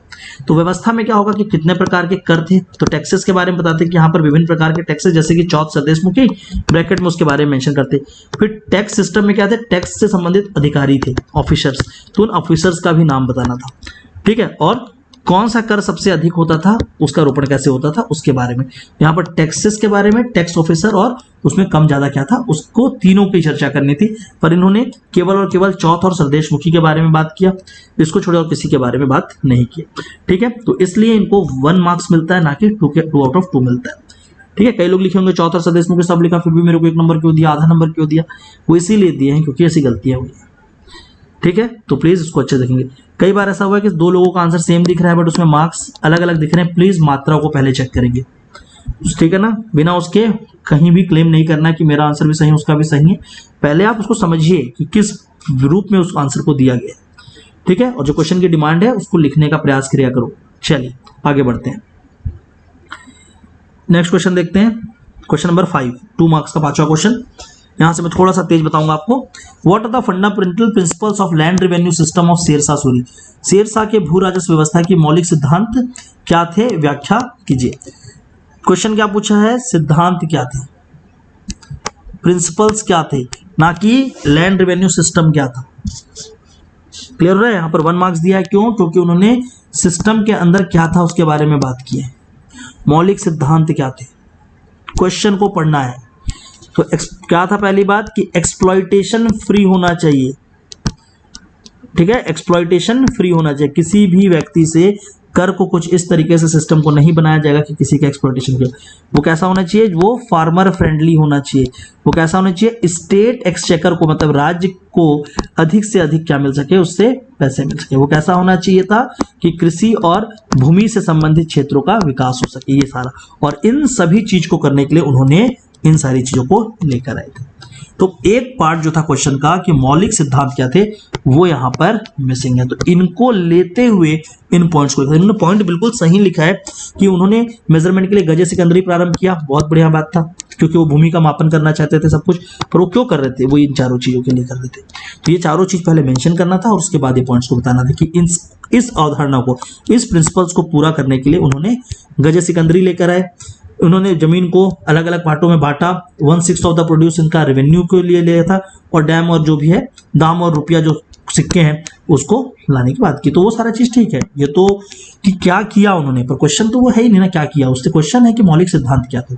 तो व्यवस्था में क्या होगा कि कितने प्रकार के कर थे, तो टैक्सेस के बारे में बताते कि यहाँ पर विभिन्न प्रकार के टैक्सेस, जैसे कि चौथ, शरदेशमुखी, ब्रैकेट में उसके बारे में मेंशन करते। फिर टैक्स सिस्टम में क्या थे? टैक्स से संबंधित अधिकारी थे, ऑफिसर्स, तो उन ऑफिसर्स का भी नाम बताना था, ठीक है। और कौन सा कर सबसे अधिक होता था, उसका रोपण कैसे होता था, उसके बारे में। यहाँ पर टैक्सेस के बारे में, टैक्स ऑफिसर और उसमें कम ज्यादा क्या था, उसको तीनों की चर्चा करनी थी। पर इन्होंने केवल और केवल चौथ और शरदेशमुखी के बारे में बात किया, इसको छोड़े और किसी के बारे में बात नहीं की, ठीक है। तो इसलिए इनको 1 मार्क्स मिलता है, ना कि 2 आउट ऑफ 2 मिलता है, ठीक है। कई लोग लिखे होंगे चौथ और शरदेशमुखी सब लिखा, फिर भी मेरे को 1 नंबर क्यों दिया, आधा नंबर क्यों दिया? वो इसीलिए दिए हैं क्योंकि ऐसी गलतियां हुई, ठीक है। तो प्लीज इसको अच्छे देखेंगे। कई बार ऐसा हुआ है कि 2 लोगों का आंसर सेम दिख रहा है बट उसमें मार्क्स अलग अलग दिख रहे हैं, प्लीज मात्रा को पहले चेक करेंगे, ठीक है ना। बिना उसके कहीं भी क्लेम नहीं करना कि मेरा आंसर भी सही है उसका भी सही है। पहले आप उसको समझिए कि किस रूप में उस आंसर को दिया गया, ठीक है, और जो क्वेश्चन की डिमांड है उसको लिखने का प्रयास किया करो। चलिए आगे बढ़ते हैं, नेक्स्ट क्वेश्चन देखते हैं। क्वेश्चन नंबर 5, 2 मार्क्स का 5वां क्वेश्चन। यहां से मैं थोड़ा सा तेज बताऊंगा आपको। What are the fundamental principles of land revenue system of Sher Shah Suri? Sher Shah के भू राजस्व व्यवस्था की मौलिक सिद्धांत क्या थे, व्याख्या कीजिए। क्वेश्चन क्या पूछा है, सिद्धांत क्या थे, प्रिंसिपल्स क्या थे, ना कि लैंड रेवेन्यू सिस्टम क्या था। क्लियर हो रहा है? यहां पर 1 मार्क्स दिया है, क्यों? क्योंकि उन्होंने सिस्टम के अंदर क्या था उसके बारे में बात की है, मौलिक सिद्धांत क्या थे, क्वेश्चन को पढ़ना है। तो क्या था पहली बात कि एक्सप्लॉइटेशन फ्री होना चाहिए, ठीक है, एक्सप्लॉइटेशन फ्री होना चाहिए। किसी भी व्यक्ति से कर को कुछ इस तरीके से सिस्टम को नहीं बनाया जाएगा कि किसी का एक्सप्लॉइटेशन करे। वो कैसा होना चाहिए, वो फार्मर फ्रेंडली होना चाहिए। वो कैसा होना चाहिए, स्टेट एक्सचेकर को, मतलब राज्य को अधिक से अधिक क्या मिल सके, उससे पैसे मिल सके। वो कैसा होना चाहिए था कि कृषि और भूमि से संबंधित क्षेत्रों का विकास हो सके, ये सारा। और इन सभी चीज को करने के लिए उन्होंने इन सारी चीजों को लेकर आए थे। तो एक पार्ट जो था क्वेश्चन का कि मौलिक सिद्धांत क्या थे, वो यहां पर मिसिंग है। तो इनको लेते हुए इन पॉइंट्स को, इन्होंने पॉइंट बिल्कुल सही लिखा है कि उन्होंने मेजरमेंट के लिए गजे सिकंदरी प्रारंभ किया, बहुत बढ़िया बात था, क्योंकि वो भूमि का मापन करना चाहते थे सब कुछ। पर वो क्यों कर रहे थे, वो इन चारों चीजों के लिए कर रहे थे। तो ये चारों चीज पहले मेंशन करना था और उसके बाद ये पॉइंट्स को बताना था कि इस अवधारणा को, इस प्रिंसिपल्स को पूरा करने के लिए उन्होंने गजे सिकंदरी लेकर आए। उन्होंने जमीन को अलग अलग पार्टों में बांटा, 1/6 ऑफ द प्रोड्यूस इनका रेवेन्यू के लिए लिया था, और डैम और जो भी है दाम और रुपया जो सिक्के हैं उसको लाने की बात की। तो वो सारा चीज ठीक है, ये तो कि क्या किया उन्होंने, पर क्वेश्चन तो वो है ही नहीं ना क्या किया। उससे क्वेश्चन है कि मौलिक सिद्धांत क्या था।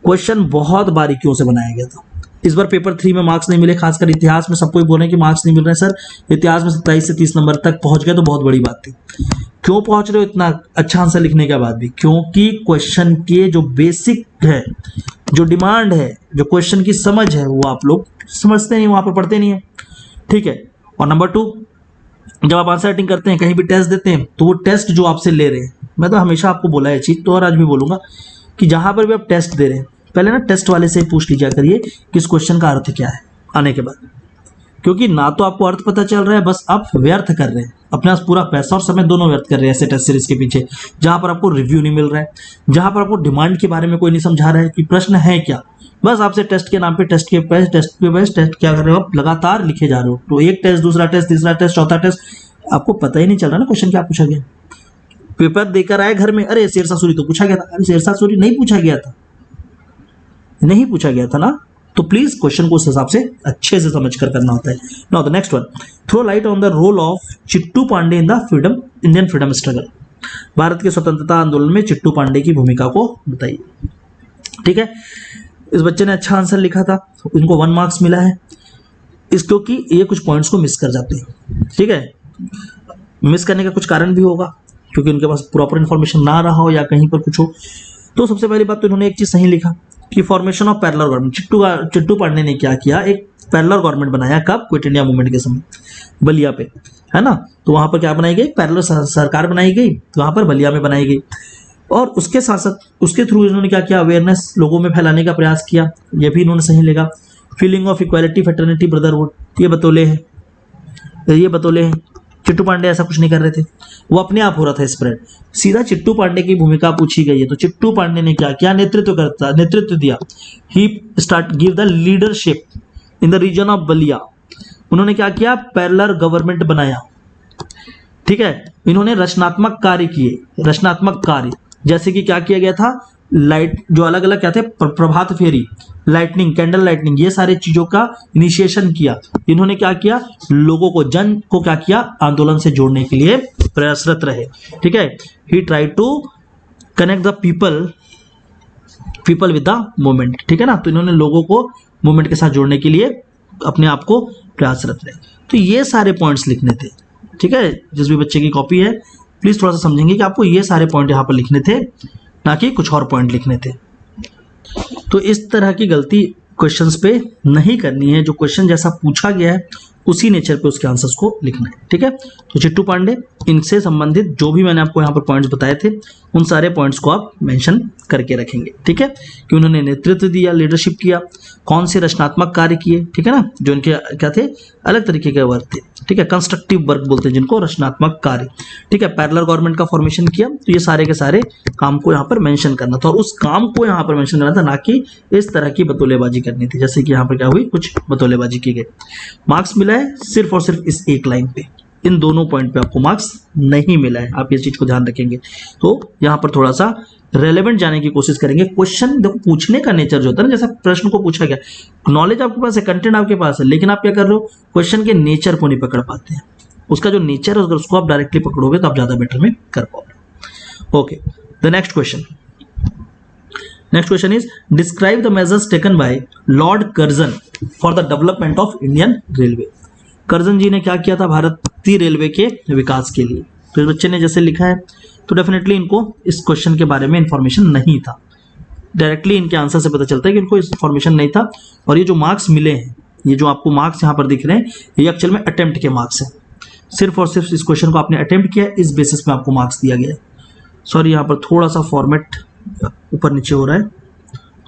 क्वेश्चन बहुत बारीकियों से बनाया गया था। इस बार पेपर 3 में मार्क्स नहीं मिले, खासकर इतिहास में सबको बोल रहे हैं कि मार्क्स नहीं मिल रहे हैं सर, इतिहास में 27 से 30 नंबर तक पहुंच गए तो बहुत बड़ी बात थी। क्यों पहुंच रहे हो इतना अच्छा आंसर लिखने के बाद भी? क्योंकि क्वेश्चन के जो बेसिक है, जो डिमांड है, जो क्वेश्चन की समझ है, वो आप लोग समझते नहीं, वहां पर पढ़ते नहीं है, ठीक है। और नंबर 2, जब आप आंसर राइटिंग करते हैं, कहीं भी टेस्ट देते हैं, तो वो टेस्ट जो आपसे ले रहे हैं, मैं तो हमेशा आपको बोला है चीज, तो और आज भी बोलूंगा कि जहां पर भी आप टेस्ट दे रहे हैं, पहले ना टेस्ट वाले से पूछ लीजिए करिए कि इस क्वेश्चन का अर्थ क्या है आने के बाद। क्योंकि ना तो आपको अर्थ पता चल रहा है, बस आप व्यर्थ कर रहे हैं अपने पास पूरा पैसा और समय दोनों व्यर्थ कर रहे हैं ऐसे टेस्ट सीरीज के पीछे, जहां पर आपको रिव्यू नहीं मिल रहा है, जहां पर आपको डिमांड के बारे में कोई नहीं समझा रहा है कि प्रश्न है क्या। बस आपसे टेस्ट के नाम पे टेस्ट के पैसे, टेस्ट क्या कर रहे हो आप, लगातार लिखे जा रहे हो। तो एक टेस्ट, दूसरा टेस्ट, तीसरा टेस्ट, चौथा टेस्ट, आपको पता ही नहीं चल रहा ना क्वेश्चन क्या पूछा गया। पेपर देकर आए घर में, अरे शेरशाह सूरी तो पूछा गया था, अरे शेरशाह सूरी नहीं पूछा गया था, नहीं पूछा गया था ना। तो प्लीज क्वेश्चन को उस हिसाब से अच्छे से समझकर करना होता है। Now the next one, throw light on the role of Chittu Pandey in the Indian freedom struggle. Bharat के स्वतंत्रता आंदोलन में चिट्टू पांडे की भूमिका को बताइए, ठीक है। इस बच्चे ने अच्छा आंसर लिखा था, इनको 1 मार्क्स मिला है इस, क्योंकि ये कुछ पॉइंट्स को मिस कर जाते हैं, ठीक है। मिस करने का कुछ कारण भी होगा, क्योंकि उनके पास प्रॉपर इन्फॉर्मेशन ना रहा हो या कहीं पर कुछ हो। तो सबसे पहली बात तो इन्होंने एक चीज सही लिखा कि formation of parallel government. Chittu Pandey ने क्या किया, एक पैरेलल गवर्नमेंट बनाया, कब, क्विट इंडिया मूवमेंट के समय, बलिया पे, है ना। तो वहां पर क्या बनाई गई, पैरेलल सरकार बनाई गई, तो वहां पर बलिया में बनाई गई। और उसके साथ साथ उसके थ्रू इन्होंने क्या किया, अवेयरनेस लोगों में फैलाने का प्रयास किया, ये भी इन्होंने सही लगा। Feeling of equality, fraternity, brotherhood, ये बतौले हैं। चिट्टू पांडे ऐसा कुछ नहीं कर रहे थे, वो अपने आप हो रहा था स्प्रेड। सीधा चिट्टू पांडे की भूमिका पूछी गई है, तो चिट्टू पांडे ने क्या किया, नेतृत्व दिया। He give the leadership in the region of Ballia. उन्होंने क्या किया, पैरेलल गवर्नमेंट बनाया, ठीक है। इन्होंने रचनात्मक कार्य, जैसे कि क्या किया गया था, लाइट जो अलग अलग क्या थे, प्रभात फेरी, लाइटनिंग, कैंडल लाइटनिंग, ये सारे चीजों का इनिशिएशन किया। इन्होंने क्या किया, लोगों को, जन को क्या किया, आंदोलन से जोड़ने के लिए प्रयासरत रहे, ठीक है। He try to connect the people with the movement, ठीक है ना। तो इन्होंने लोगों को मूवमेंट के साथ जोड़ने के लिए अपने आप को प्रयासरत रहे। तो ये सारे पॉइंट्स लिखने थे, ठीक है। जिस भी बच्चे की कॉपी है प्लीज थोड़ा सा समझेंगे कि आपको ये सारे पॉइंट यहाँ पर लिखने थे, ना कि कुछ और पॉइंट लिखने थे। तो इस तरह की गलती क्वेश्चंस पे नहीं करनी है। जो क्वेश्चन जैसा पूछा गया है उसी नेचर पे उसके आंसर्स को लिखना है, ठीक है। तो चिट्टू पांडे इनसे संबंधित जो भी मैंने आपको यहाँ पर पॉइंट्स बताए थे उन सारे पॉइंट्स को आप मेंशन करके रखेंगे, ठीक है, कि उन्होंने नेतृत्व दिया, लीडरशिप किया, कौन से रचनात्मक कार्य किए, ठीक है ना, जो इनके क्या थे, अलग तरीके के वर्क थे, ठीक है, कंस्ट्रक्टिव वर्क बोलते हैं जिनको, रचनात्मक कार्य, ठीक है, पैरेलल गवर्नमेंट का फॉर्मेशन किया। तो ये सारे के सारे काम को यहाँ पर मेंशन करना था और उस काम को यहाँ पर मेंशन करना था, ना कि इस तरह की बतौलेबाजी करनी थी जैसे कि यहाँ पर क्या हुई, कुछ बतौलेबाजी की गई। मार्क्स मिला है सिर्फ और सिर्फ इस एक लाइन पे, इन दोनों पॉइंट पे आपको मार्क्स नहीं मिला है, आप इस चीज को ध्यान रखेंगे। तो यहाँ पर थोड़ा सा रेलेवेंट जाने की कोशिश करेंगे। क्वेश्चन देखो, पूछने का नेचर जो होता है ना, जैसा प्रश्न को पूछा गया, नॉलेज आपके पास है, कंटेंट आपके पास है, लेकिन आप क्या कर रहे हो, क्वेश्चन के नेचर को नहीं पकड़ पाते हैं। उसका जो नेचर है अगर उसको आप डायरेक्टली पकड़ोगे तो आप ज्यादा बेटर में कर पाओगे। Okay, the next question is describe the measures taken by Lord Curzon for the development of Indian railway. Curzon ji ने क्या किया था भारतीय रेलवे के विकास के लिए। तो इस बच्चे ने जैसे लिखा है तो डेफिनेटली इनको इस क्वेश्चन के बारे में इंफॉर्मेशन नहीं था, डायरेक्टली इनके आंसर से पता चलता है कि इनको इस इंफॉर्मेशन नहीं था। और ये जो मार्क्स मिले हैं, ये जो आपको मार्क्स यहाँ पर दिख रहे हैं, ये एक्चुअल में अटेम्प्ट के मार्क्स हैं। सिर्फ और सिर्फ इस क्वेश्चन को आपने अटेम्प्ट किया, इस बेसिस पे आपको मार्क्स दिया गया है। सॉरी, यहाँ पर थोड़ा सा फॉर्मेट ऊपर नीचे हो रहा है,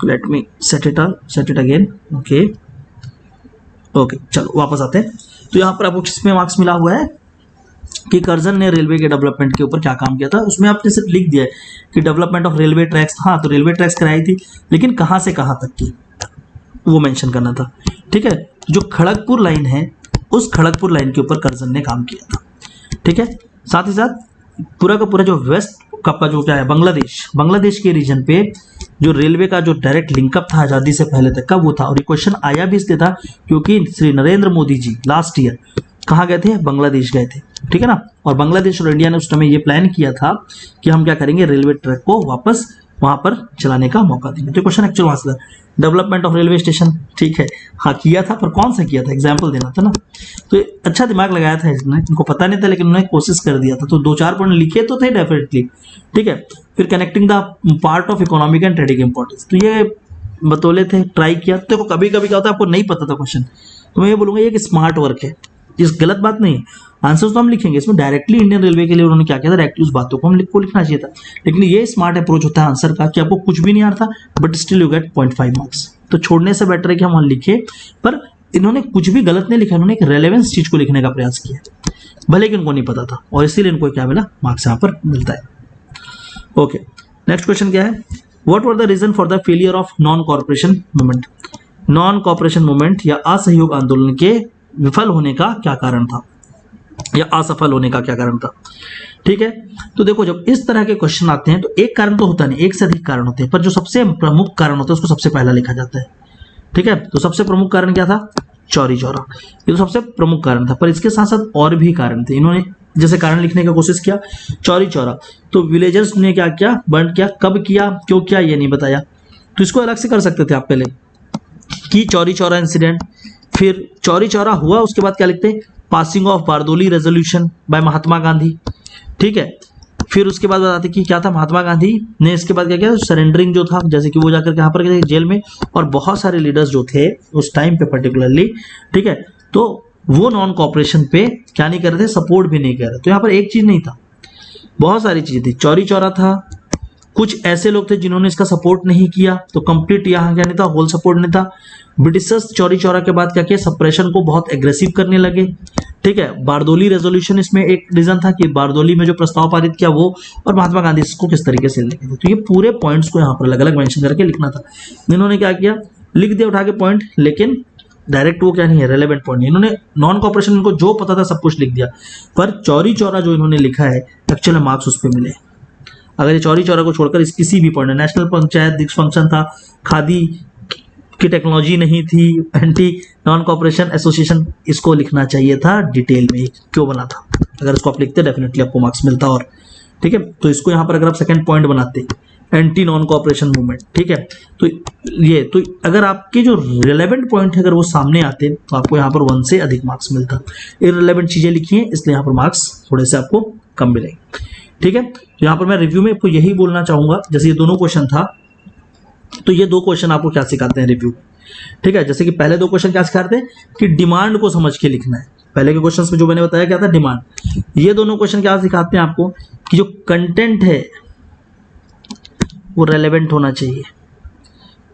let me set it again. Okay, चलो वापस आते हैं। तो यहाँ पर आपको किसमें मार्क्स मिला हुआ है कि कर्जन ने रेलवे के डेवलपमेंट के ऊपर क्या काम किया था। उसमें आपने सिर्फ लिख दिया है कि डेवलपमेंट ऑफ रेलवे ट्रैक्स, हाँ तो रेलवे ट्रैक्स कराई थी, लेकिन कहाँ से कहाँ तक की वो मेंशन करना था, ठीक है। जो खड़गपुर लाइन है, उस खड़गपुर लाइन के ऊपर कर्जन ने काम किया था, ठीक है। साथ ही साथ पूरा का पूरा जो वेस्ट का जो क्या है, बांग्लादेश के रीजन पे जो रेलवे का जो डायरेक्ट लिंकअप था आज़ादी से पहले तक का, वो था। और ये क्वेश्चन आया भी इसलिए था क्योंकि श्री नरेंद्र मोदी जी लास्ट ईयर कहाँ गए थे, बांग्लादेश गए थे, ठीक है ना। और बांग्लादेश और इंडिया ने उस समय ये प्लान किया था कि हम क्या करेंगे, रेलवे ट्रैक को वापस वहां पर चलाने का मौका देंगे। तो क्वेश्चन एक्चुअल वहां से था, डेवलपमेंट ऑफ रेलवे स्टेशन, ठीक है, हाँ किया था, पर कौन सा किया था, एग्जाम्पल देना था ना। तो अच्छा दिमाग लगाया था इसने, इनको पता नहीं था लेकिन उन्होंने कोशिश कर दिया था। तो 2-4 पॉइंट लिखे तो थे डेफिनेटली, ठीक है। फिर connecting the part of economic and trading importance, तो ये बतौले थे, ट्राई किया। तो कभी कभी क्या होता है, आपको नहीं पता था क्वेश्चन, तो मैं ये बोलूंगा ये कि स्मार्ट वर्क है, इस गलत बात नहीं। आंसर्स तो हम लिखेंगे, इसमें डायरेक्टली इंडियन रेलवे के लिए उन्होंने क्या किया था, डायरेक्टली उस बातों को हम लिखना चाहिए था। लेकिन ये स्मार्ट अप्रोच होता है आंसर का कि आपको कुछ भी नहीं आता but still you get 0.5 marks. तो छोड़ने से बेटर है कि हम वहां लिखे, पर इन्होंने कुछ भी गलत नहीं लिखा, इन्होंने एक रेलेवेंस चीज को लिखने का प्रयास किया, भले कि इनको नहीं पता था, और इसीलिए इनको क्या मिला, मार्क्स यहाँ पर मिलता है। ओके, नेक्स्ट क्वेश्चन क्या है, what were the reason for the failure of non corporation movement. Non corporation movement या असहयोग आंदोलन के विफल होने का क्या कारण था, या असफल होने का क्या कारण था, ठीक है। तो देखो, जब इस तरह के क्वेश्चन आते हैं तो एक कारण तो होता नहीं, एक से अधिक कारण होते हैं, पर जो सबसे प्रमुख कारण होता है उसको सबसे पहला लिखा जाता है, ठीक है। तो सबसे प्रमुख कारण क्या था, चौरी चौरा, ये तो सबसे प्रमुख कारण था, पर इसके साथ साथ और भी कारण थे। इन्होंने जैसे कारण लिखने की कोशिश किया, चौरी चौरा, तो विलेजर्स ने क्या किया, बर्न किया, कब किया, क्यों किया, ये नहीं बताया। तो इसको अलग से कर सकते थे आप पहले कि चौरी चौरा इंसिडेंट, फिर चौरी चौरा हुआ, उसके बाद क्या लिखते हैं, passing of Bardoli resolution by Mahatma Gandhi, ठीक है। फिर उसके बाद बताते कि क्या था, महात्मा गांधी ने इसके बाद क्या किया, सरेंडरिंग जो था, जैसे कि वो जाकर यहाँ पर गए जेल में, और बहुत सारे लीडर्स जो थे उस टाइम पे पर्टिकुलरली, ठीक है, तो वो नॉन कॉपरेशन पे क्या नहीं कर रहे थे, सपोर्ट भी नहीं कर रहे। तो यहाँ पर एक चीज नहीं था, बहुत सारी चीजें थी। चौरी चौरा था, कुछ ऐसे लोग थे जिन्होंने इसका सपोर्ट नहीं किया, तो कंप्लीट यहाँ क्या नहीं था, होल सपोर्ट नहीं था। ब्रिटिशर्स चौरी चौरा के बाद क्या किया, सप्रेशन को बहुत एग्रेसिव करने लगे, ठीक है। बारदोली रेजोल्यूशन इसमें एक रीजन था कि बारदोली में जो प्रस्ताव पारित किया वो, और महात्मा गांधी इसको किस तरीके से लेके थे। तो ये पूरे पॉइंट्स को यहाँ पर अलग अलग मेंशन करके लिखना था। इन्होंने क्या किया, लिख दिया उठा के पॉइंट, लेकिन डायरेक्ट वो क्या नहीं है, रेलेवेंट पॉइंट नहीं। इन्होंने नॉन कॉपरेशन, इनको जो पता था सब कुछ लिख दिया, पर चौरी चौरा जो इन्होंने लिखा है एक्चुअल मार्क्स उस पर मिले। अगर ये चौरी चौरा को छोड़कर इस किसी भी पॉइंट, नेशनल पंचायत डिस्फंक्शन था, खादी की टेक्नोलॉजी नहीं थी, एंटी नॉन कॉपरेशन एसोसिएशन, इसको लिखना चाहिए था डिटेल में क्यों बना था। अगर इसको आप लिखते डेफिनेटली आपको मार्क्स मिलता, और ठीक है। तो इसको यहाँ पर अगर आप सेकंड पॉइंट बनाते, एंटी नॉन कॉपरेशन मूवमेंट, ठीक है, तो ये तो अगर आपके जो रिलेवेंट पॉइंट है अगर वो सामने आते तो आपको यहाँ पर 1 से अधिक मार्क्स मिलता। इररिलेवेंट चीजें लिखी हैं इसलिए यहाँ पर मार्क्स थोड़े से आपको कम मिलेंगे, ठीक है। तो यहाँ पर मैं रिव्यू में आपको यही बोलना चाहूंगा, जैसे ये दोनों क्वेश्चन था, तो ये 2 क्वेश्चन आपको क्या सिखाते हैं रिव्यू, ठीक है। जैसे कि पहले 2 क्वेश्चन क्या सिखाते हैं कि डिमांड को समझ के लिखना है, पहले के क्वेश्चंस में जो मैंने बताया क्या था, डिमांड। ये दोनों क्वेश्चन क्या सिखाते हैं आपको कि जो कंटेंट है वो रेलेवेंट होना चाहिए,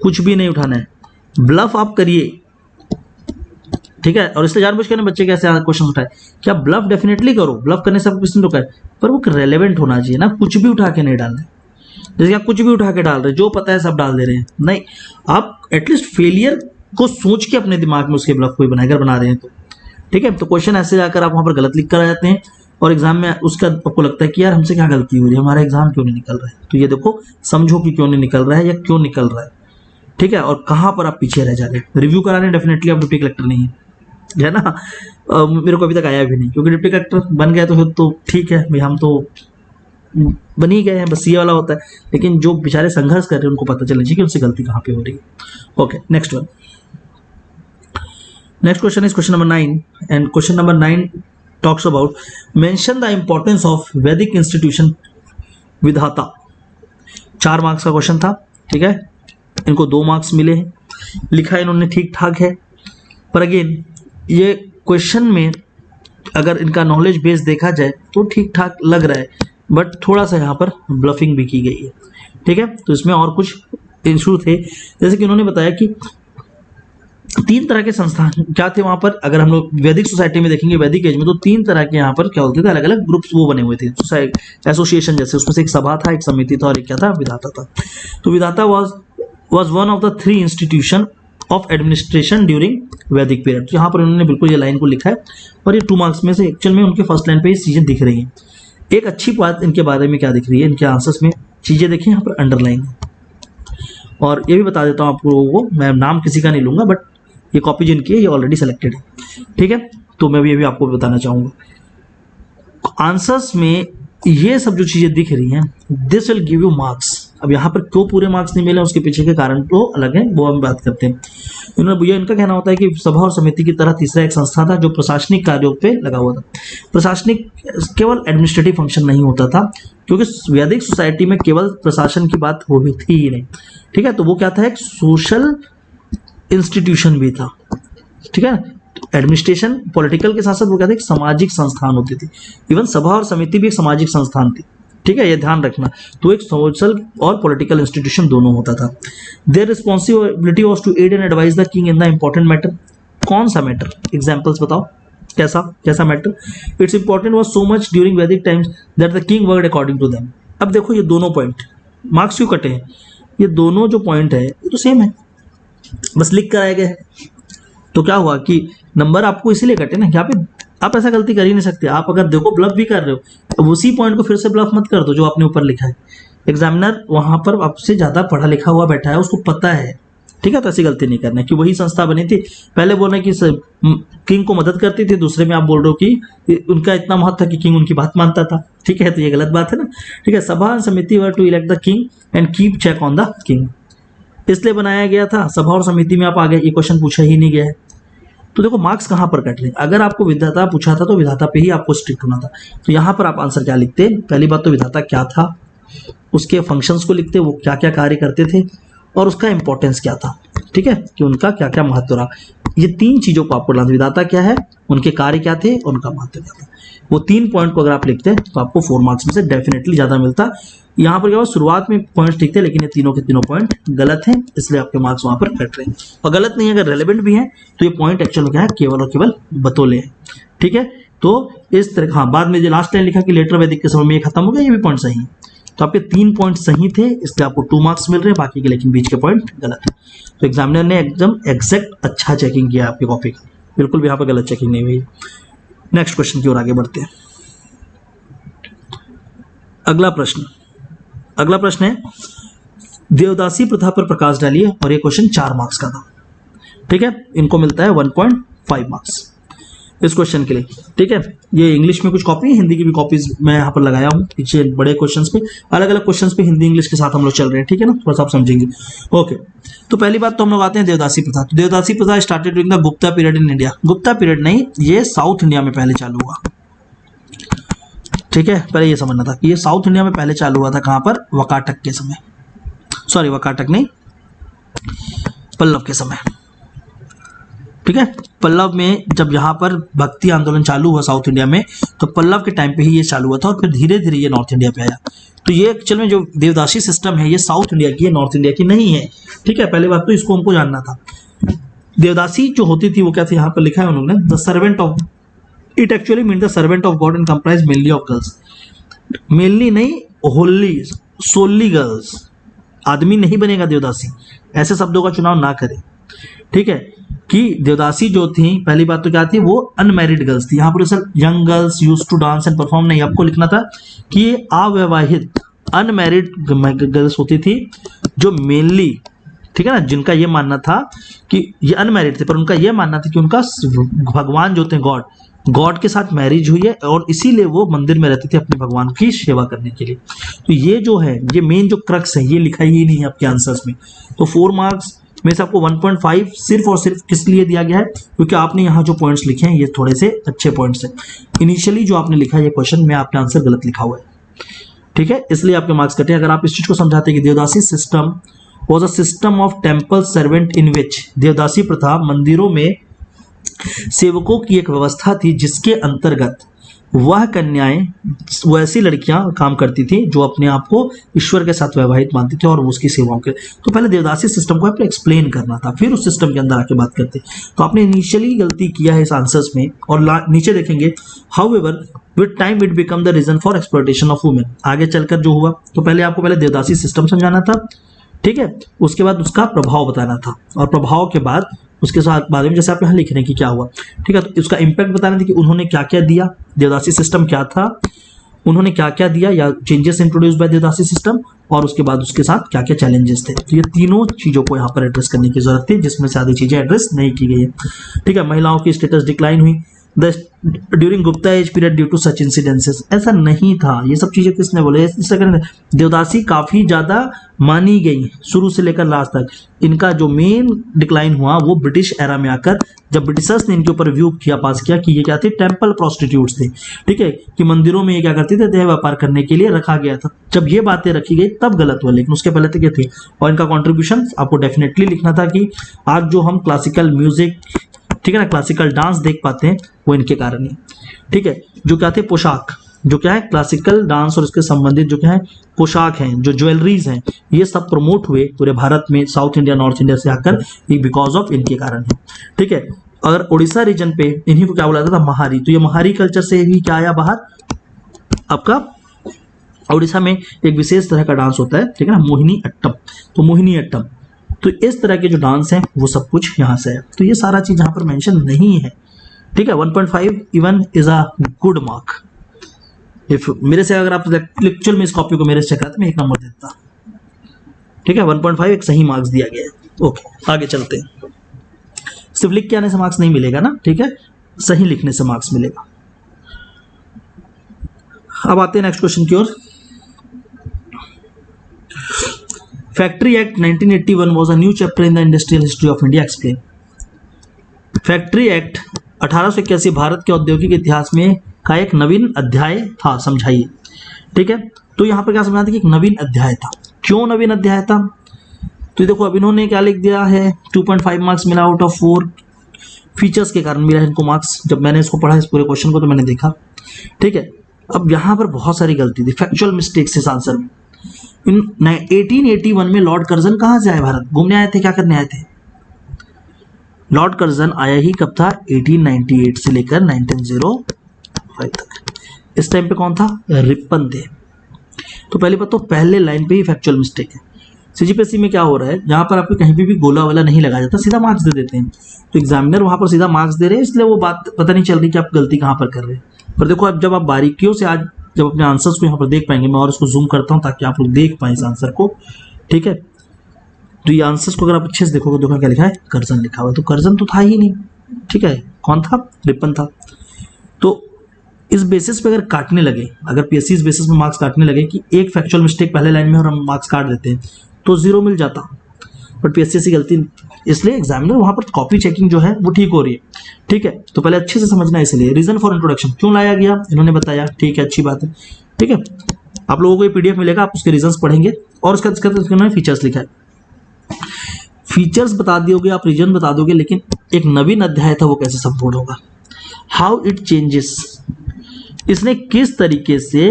कुछ भी नहीं उठाना है, ब्लफ आप करिए, ठीक है। और इसलिए जानबूझ के बच्चे कैसे क्वेश्चन उठाए कि आप ब्लफ डेफिनेटली करो, ब्लफ करने से आपको किसी ने रोका है, पर वो रेलेवेंट होना चाहिए ना, कुछ भी उठा के नहीं डालना है। जैसे आप कुछ भी उठा के डाल रहे हैं, जो पता है सब डाल दे रहे हैं, नहीं, आप एटलीस्ट फेलियर को सोच के अपने दिमाग में उसके ब्लफ को बनाकर बना रहे हैं, तो ठीक है। तो क्वेश्चन ऐसे जाकर आप वहां पर गलत लिख कर आ जाते हैं और एग्जाम में उसका आपको लगता है कि यार हमसे क्या गलती हो रही है, हमारा एग्जाम क्यों नहीं निकल रहा है। तो ये देखो, समझो कि क्यों नहीं निकल रहा है या क्यों निकल रहा है, ठीक है, और कहाँ पर आप पीछे रह जा रहे हैं। रिव्यू कराने डेफिनेटली आप डिप्टी कलेक्टर नहीं है ना, मेरे को अभी तक आया भी नहीं, क्योंकि डिप्टी कलेक्टर बन गया तो फिर तो ठीक है भाई, हम तो बन ही गए हैं, बस ये वाला होता है। लेकिन जो बेचारे संघर्ष कर रहे हैं उनको पता चलना चाहिए कि उनसे गलती कहाँ पे हो रही है। Okay, next one. Next question is question number 9, and question number 9 talks about mention the importance of वैदिक इंस्टीट्यूशन विधाता। 4 मार्क्स का क्वेश्चन था, ठीक है, इनको 2 मार्क्स मिले हैं। लिखा इन्होंने ठीक ठाक है, पर अगेन ये क्वेश्चन में अगर इनका नॉलेज बेस देखा जाए तो ठीक ठाक लग रहा है, बट थोड़ा सा यहाँ पर ब्लफिंग भी की गई है, ठीक है। तो इसमें और कुछ इशू थे, जैसे कि उन्होंने बताया कि 3 तरह के संस्थान क्या थे वहां पर। अगर हम लोग वैदिक सोसाइटी में देखेंगे, वैदिक एज में, तो 3 तरह के यहाँ पर क्या होते थे, अलग अलग ग्रुप्स वो बने हुए थे, एसोसिएशन जैसे। उसमें से एक सभा था, एक समिति था और एक क्या था, विधाता था। तो विधाता was one of the 3 institution of administration during वैदिक पीरियड। यहाँ पर उन्होंने बिल्कुल ये लाइन को लिखा है और ये 2 मार्क्स में से एक्चुअल में उनके फर्स्ट लाइन पे ये चीजें दिख रही हैं। एक अच्छी बात इनके बारे में क्या दिख रही है, इनके आंसर्स में चीजें देखिए यहाँ पर अंडरलाइन है। और ये भी बता देता हूँ आप लोगों को, मैं नाम किसी का नहीं लूंगा, बट ये कॉपी जिनकी है ये ऑलरेडी सेलेक्टेड है, ठीक है। तो मैं भी ये भी आपको बताना चाहूंगा, आंसर्स में ये सब जो चीजें दिख रही हैं, this will give you marks. अब यहाँ पर क्यों पूरे मार्क्स नहीं मिले, उसके पीछे के कारण तो अलग है, वो हम बात करते हैं। इनका कहना होता है कि सभा और समिति की तरह तीसरा एक संस्था था जो प्रशासनिक कार्यों पे लगा हुआ था। प्रशासनिक केवल एडमिनिस्ट्रेटिव फंक्शन नहीं होता था, क्योंकि वैदिक सोसाइटी में केवल प्रशासन की बात हो थी ही नहीं, ठीक है। तो वो क्या था, एक सोशल इंस्टीट्यूशन भी था, ठीक है। एडमिनिस्ट्रेशन पॉलिटिकल के साथ साथ वो क्या था, एक सामाजिक संस्थान होती थी। इवन सभा और समिति भी एक सामाजिक संस्थान थी, ठीक है, ये ध्यान रखना। तो एक सोशल और पॉलिटिकल इंस्टीट्यूशन दोनों होता था। Their responsibility was to aid and advise the king in the important matter. कौन सा मैटर, एग्जांपल्स बताओ, कैसा matter. It's important was so much during Vedic times that the king worked according to them. अब देखो ये दोनों point marks क्यों कटे हैं, ये दोनों जो पॉइंट है ये तो सेम है, बस लिख कर आए गए हैं। तो क्या हुआ कि नंबर आपको इसीलिए कटे ना, यहाँ पे आप ऐसा गलती कर ही नहीं सकते। आप अगर देखो ब्लफ भी कर रहे हो तो उसी पॉइंट को फिर से ब्लफ मत कर दो जो आपने ऊपर लिखा है। एग्जामिनर वहां पर आपसे ज्यादा पढ़ा लिखा हुआ बैठा है, उसको पता है, ठीक है। तो ऐसी गलती नहीं करना कि वही संस्था बनी थी, पहले बोल रहे कि किंग को मदद करती थी, दूसरे में आप बोल रहे हो कि उनका इतना महत्व था कि किंग उनकी बात मानता था, ठीक है। तो ये गलत बात है ना, ठीक है। Sabha Samiti were to elect the king and keep check on the king, इसलिए बनाया गया था। सभा और समिति में आप आगे ये क्वेश्चन पूछा ही नहीं गया है। तो देखो मार्क्स कहाँ पर कट रहे हैं। अगर आपको विधाता पूछा था तो विधाता पे ही आपको स्ट्रिक्ट होना था। तो यहाँ पर आप आंसर क्या लिखते, पहली बात तो विधाता क्या था, उसके फंक्शंस को लिखते, वो क्या क्या कार्य करते थे और उसका इंपॉर्टेंस क्या था, ठीक है, कि उनका क्या क्या महत्व रहा। ये 3 चीजों को आपको लाना, विधाता क्या है, उनके कार्य क्या थे और उनका महत्व क्या था। वो 3 पॉइंट को अगर आप लिखते हैं तो आपको 4 मार्क्स में से डेफिनेटली ज्यादा मिलता। यहाँ पर क्या हुआ, शुरुआत में पॉइंट्स ठीक थे, लेकिन ये तीनों के तीनों पॉइंट गलत हैं, इसलिए आपके मार्क्स वहां पर कट रहे हैं। और गलत नहीं, अगर रेलेवेंट भी हैं तो ये पॉइंट एक्चुअल क्या है, केवल और केवल बतौले हैं, ठीक है। तो इस तरह, हाँ, बाद में जो लास्ट लाइन लिखा कि लेटर वैदिक के समय में ये खत्म हो गया, ये भी पॉइंट सही है। तो आपके 3 पॉइंट सही थे, इसलिए आपको 2 मार्क्स मिल रहे हैं, बाकी के लेकिन बीच के पॉइंट गलत है। तो एग्जामिनर ने एकदम एग्जैक्ट अच्छा चेकिंग किया आपकी कॉपी का, बिल्कुल भी यहाँ पर गलत चेकिंग नहीं हुई। नेक्स्ट क्वेश्चन की ओर आगे बढ़ते हैं। अगला प्रश्न है देवदासी प्रथा पर प्रकाश डालिए, और ये क्वेश्चन 4 मार्क्स का था, ठीक है। इनको मिलता है 1.5 मार्क्स इस क्वेश्चन के लिए, ठीक है। ये इंग्लिश में कुछ कॉपी है, हिंदी की भी कॉपीज मैं यहाँ पर लगाया हूँ पीछे बड़े क्वेश्चंस पे, अलग अलग क्वेश्चंस पे हिंदी इंग्लिश के साथ हम लोग चल रहे हैं, ठीक है ना, थोड़ा सा आप समझेंगे। ओके, तो पहली बात तो हम लोग आते हैं देवदासी प्रथा। तो देवदासी प्रथा started during the Gupta period in India. Gupta period नहीं, ये साउथ इंडिया में पहले चालू हुआ, ठीक है। पहले ये समझना था कि ये साउथ इंडिया में पहले चालू हुआ था, कहां पर, वकाटक के समय, सॉरी वकाटक नहीं, पल्लव के समय, ठीक है। पल्लव में जब यहाँ पर भक्ति आंदोलन चालू हुआ साउथ इंडिया में, तो पल्लव के टाइम पे ही ये चालू हुआ था और फिर धीरे धीरे ये नॉर्थ इंडिया पे आया। तो ये एक्चुअल में जो देवदासी सिस्टम है ये साउथ इंडिया की है, नॉर्थ इंडिया की नहीं है। ठीक है, पहली बात तो इसको हमको जानना था। देवदासी जो होती थी वो क्या थी, यहाँ पर लिखा है उन्होंने, the servant of, it actually mean the servant of God and comprise mainly of girls. Mainly नहीं, होली सोली गर्ल्स। आदमी नहीं बनेगा देवदासी, ऐसे शब्दों का चुनाव ना करें। ठीक है, कि देवदासी जो थी पहली बात तो क्या थी, वो अनमैरिड गर्ल्स थी। यहाँ पर sir young girls use to dance and perform नहीं, आपको लिखना था कि ये अविवाहित अनमैरिड गर्ल्स होती थी जो मेनली, ठीक है ना, जिनका ये मानना था कि ये अनमैरिड थे पर उनका ये मानना था कि उनका भगवान जो थे गॉड के साथ मैरिज हुई है और इसीलिए वो मंदिर में रहते थे अपने भगवान की सेवा करने के लिए। तो ये जो है ये मेन जो क्रक्स है ये लिखा ही नहीं है आपके आंसर्स में। तो 4 मार्क्स में से आपको 1.5 सिर्फ और सिर्फ किस लिए दिया गया है, क्योंकि आपने यहाँ जो पॉइंट्स लिखे हैं ये थोड़े से अच्छे पॉइंट्स हैं। इनिशियली जो आपने लिखा है ये क्वेश्चन में आपने आंसर गलत लिखा हुआ है। ठीक है, इसलिए आपके मार्क्स कटे। अगर आप इस चीज को समझाते कि devadasi system was a system of temple servant in which, devadasi प्रथा मंदिरों में सेवकों की एक व्यवस्था थी जिसके अंतर्गत वह कन्याएं, वैसी लड़कियां काम करती थी जो अपने आप को ईश्वर के साथ वैवाहित मानती थी और वो उसकी सेवाओं के। तो पहले देवदासी सिस्टम को आपने एक्सप्लेन करना था, फिर उस सिस्टम के अंदर आके बात करते। तो आपने इनिशियली गलती किया है इस आंसर्स में। और नीचे देखेंगे, however with time it become the reason for exploitation of women. आगे चलकर जो हुआ, तो पहले आपको पहले देवदासी सिस्टम समझाना था, ठीक है, उसके बाद उसका प्रभाव बताना था और प्रभाव के बाद उसके साथ बाद में जैसे आप यहाँ लिख रहे हैं कि क्या हुआ। ठीक है, तो उसका इम्पैक्ट बताना था कि उन्होंने क्या क्या दिया, देवदासी सिस्टम क्या था, उन्होंने क्या क्या दिया या changes introduce by devadasi system, और उसके बाद उसके साथ क्या क्या चैलेंजेस थे। तो ये तीनों चीजों को यहाँ पर एड्रेस करने की जरूरत थी, जिसमें से आधी चीजें एड्रेस नहीं की गई है। ठीक है, महिलाओं की स्टेटस डिक्लाइन हुई during Gupta age period due to such incidences, ऐसा नहीं था। ये सब चीजें किसने बोले, इससे देवदासी काफी ज्यादा मानी गई शुरू से लेकर लास्ट तक। इनका जो मेन डिक्लाइन हुआ वो ब्रिटिश एरा में आकर, जब ब्रिटिशर्स ने इनके ऊपर व्यू किया, पास किया कि ये क्या थे, टेम्पल प्रोस्टिट्यूट्स थे। ठीक है, कि मंदिरों में ये क्या करते थे, देह व्यापार करने के लिए रखा गया था। जब ये बातें रखी गई तब गलत हुआ, लेकिन उसके पहले तक ये थी। और इनका कॉन्ट्रीब्यूशन आपको डेफिनेटली लिखना था कि आज जो हम क्लासिकल म्यूजिक, ठीक है ना, क्लासिकल डांस देख पाते हैं वो इनके कारण ही। ठीक है, जो क्या थे, पोशाक, जो क्या है, क्लासिकल डांस और इसके संबंधित जो क्या है पोशाक हैं, जो ज्वेलरीज हैं, ये सब प्रमोट हुए पूरे भारत में, साउथ इंडिया नॉर्थ इंडिया से आकर, ये बिकॉज ऑफ इनके कारण है। ठीक है, अगर उड़ीसा रीजन पे इन्हीं को क्या बोला जाता था, महारी। तो ये महारी कल्चर से भी क्या आया बाहर, आपका उड़ीसा में एक विशेष तरह का डांस होता है, ठीक है ना, मोहिनी अट्टम। तो मोहिनी अट्टम, तो इस तरह के जो डांस हैं वो सब कुछ यहाँ से है। तो ये सारा चीज यहाँ पर मेंशन नहीं है। ठीक है, 1.5 even is a good mark. If मेरे से अगर आप एक्चुअल में इस कॉपी को मेरे से कराते मैं 1 नंबर देता। ठीक है, 1.5 एक सही मार्क्स दिया गया है। ओके, आगे चलते हैं। सिर्फ लिख के आने से मार्क्स नहीं मिलेगा ना, ठीक है, सही लिखने से मार्क्स मिलेगा। अब आते हैं नेक्स्ट क्वेश्चन की ओर। Factory act 1981 was a new chapter in the industrial history of India. Explain. Factory act 1881 Bharat के औद्योगिक इतिहास में का एक नवीन अध्याय था, समझाइए। ठीक है, तो यहाँ पर क्या समझना था कि एक नवीन अध्याय था। क्यों नवीन अध्याय था, तो देखो अब इन्होंने क्या लिख दिया है, 2.5 मार्क्स मिला आउट ऑफ 4। फीचर्स के कारण मिला है इनको मार्क्स। जब मैंने इसको पढ़ा इस पूरे क्वेश्चन को तो मैंने देखा। ठीक है, अब यहाँ पर बहुत सारी गलती थी, फैक्चुअल मिस्टेक्स इस आंसर में। 1881 में लॉर्ड कर्जन कहाँ से आए, भारत घूमने आए थे, क्या करने आए थे? लॉर्ड कर्जन आया ही कब था, 1898 से लेकर 1905 तक। इस टाइम पे कौन था, रिपन थे। तो पहली बात तो पहले लाइन पे ही फैक्चुअल मिस्टेक है। सीजीपीएससी में क्या हो रहा है, जहां पर आपको कहीं भी गोला वाला नहीं लगाया जाता, सीधा मार्क्स दे देते हैं। तो एग्जामिनर वहां पर सीधा मार्क्स दे रहे हैं, इसलिए वो बात पता नहीं चल रही कि आप गलती कहां पर कर रहे हैं। पर देखो अब जब आप बारीकियों से आज जब अपने आंसर्स को यहाँ पर देख पाएंगे, मैं और इसको जूम करता हूँ ताकि आप लोग देख पाए इस आंसर को। ठीक है, तो ये आंसर्स को अगर आप अच्छे से देखोगे, देखो क्या लिखा है, कर्जन लिखा हुआ है। तो कर्जन तो था ही नहीं। ठीक है, कौन था, रिपन था। तो इस बेसिस पे अगर काटने लगे, अगर पीएससी इस बेसिस पे मार्क्स काटने लगे कि एक फैक्चुअल मिस्टेक पहले लाइन में और हम मार्क्स काट देते हैं तो 0 मिल जाता। बट पीएससी गलती, इसलिए एग्जामिनर वहां पर कॉपी चेकिंग जो है वो ठीक हो रही है। ठीक है, तो पहले अच्छे से समझना है। इसलिए रीजन फॉर इंट्रोडक्शन क्यों लाया गया, इन्होंने बताया। ठीक है, अच्छी बात है। ठीक है, आप लोगों को ये पीडीएफ मिलेगा, आप उसके रीजंस पढ़ेंगे और उसका फीचर्स लिखा है। फीचर्स बता दोगे, आप रीजन बता दोगे, लेकिन एक नवीन अध्याय था वो कैसे संपूर्ण होगा। हाउ इट चेंजेस, इसने किस तरीके से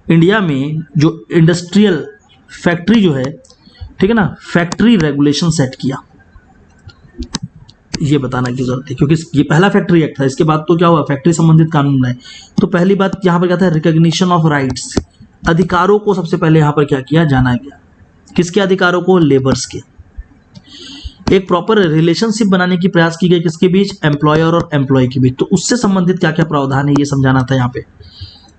इंडिया में जो इंडस्ट्रियल फैक्ट्री जो है, ठीक है ना, फैक्ट्री रेगुलेशन सेट किया, ये बताना की जरूरत है, क्योंकि ये पहला फैक्ट्री एक्ट था। इसके बाद तो क्या हुआ, फैक्ट्री संबंधित कानून बनाए। तो पहली बात यहाँ पर क्या था, रिकॉग्निशन ऑफ राइट्स, अधिकारों को सबसे पहले यहाँ पर क्या किया, जाना गया। किसके अधिकारों को, लेबर्स के। एक प्रॉपर रिलेशनशिप बनाने की प्रयास की गई, किसके बीच, एम्प्लॉयर और एम्प्लॉय के बीच। तो उससे संबंधित क्या क्या प्रावधान है ये समझाना था यहाँ पे।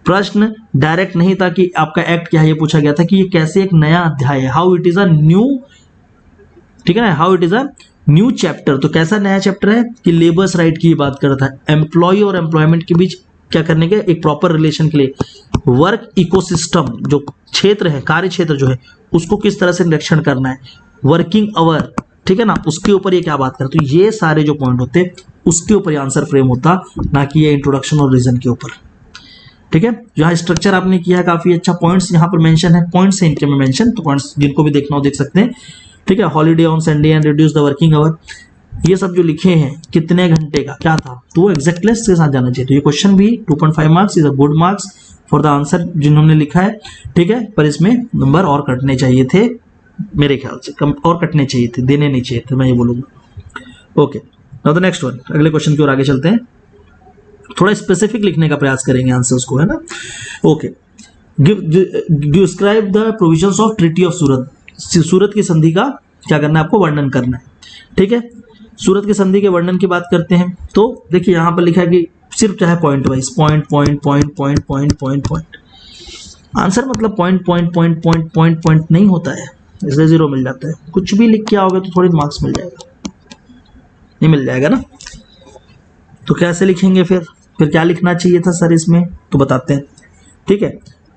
प्रश्न डायरेक्ट नहीं था कि आपका एक्ट क्या है, ये पूछा गया था कि ये कैसे एक नया अध्याय है, how it is a new, ठीक है ना, how it is a new chapter. तो कैसा नया चैप्टर है कि लेबर्स राइट की बात कर रहा था, एम्प्लॉय और एम्प्लॉयमेंट के बीच क्या करने के, एक प्रॉपर रिलेशन के लिए। वर्क इकोसिस्टम, जो क्षेत्र है, कार्य क्षेत्र जो है, उसको किस तरह से निरीक्षण करना है, वर्किंग आवर, ठीक है ना, उसके ऊपर ये क्या बात कर। तो ये सारे जो पॉइंट होते उसके ऊपर आंसर फ्रेम होता, ना कि ये इंट्रोडक्शन और रीजन के ऊपर। ठीक है, यहाँ स्ट्रक्चर आपने किया है काफी अच्छा, पॉइंट्स यहाँ पर मेंशन है, पॉइंट्स है इनके में मेंशन, तो पॉइंट्स जिनको भी देखना हो देख सकते हैं। ठीक है, holiday on Sunday and reduce the working hour, ये सब जो लिखे हैं कितने घंटे का क्या था, तो वो एग्जैक्टनेस के साथ जाना चाहिए। तो ये क्वेश्चन भी 2.5 marks is a good marks for the answer जिन्होंने लिखा है। ठीक है, पर इसमें नंबर और कटने चाहिए थे, मेरे ख्याल से कम और कटने चाहिए थे, देने नहीं चाहिए थे, मैं ये बोलूंगा। Okay, now the next one, अगले क्वेश्चन की ओर आगे चलते हैं। थोड़ा स्पेसिफिक लिखने का प्रयास करेंगे आंसर्स को, है ना। Okay, describe the provisions of treaty of Surat, Surat की संधि का क्या करना है, आपको वर्णन करना है। ठीक है, सूरत की संधि के वर्णन की बात करते हैं। तो देखिए यहाँ पर लिखा है कि सिर्फ चाहे point wise, point point point point point point point, answer मतलब point point point point point point नहीं होता है, इसलिए 0 मिल जाता है। कुछ भी लिख के आओगे तो थोड़ी मार्क्स मिल जाएगा, नहीं मिल जाएगा ना। तो कैसे लिखेंगे फिर क्या लिखना चाहिए था सर इसमें, तो बताते हैं। ठीक है,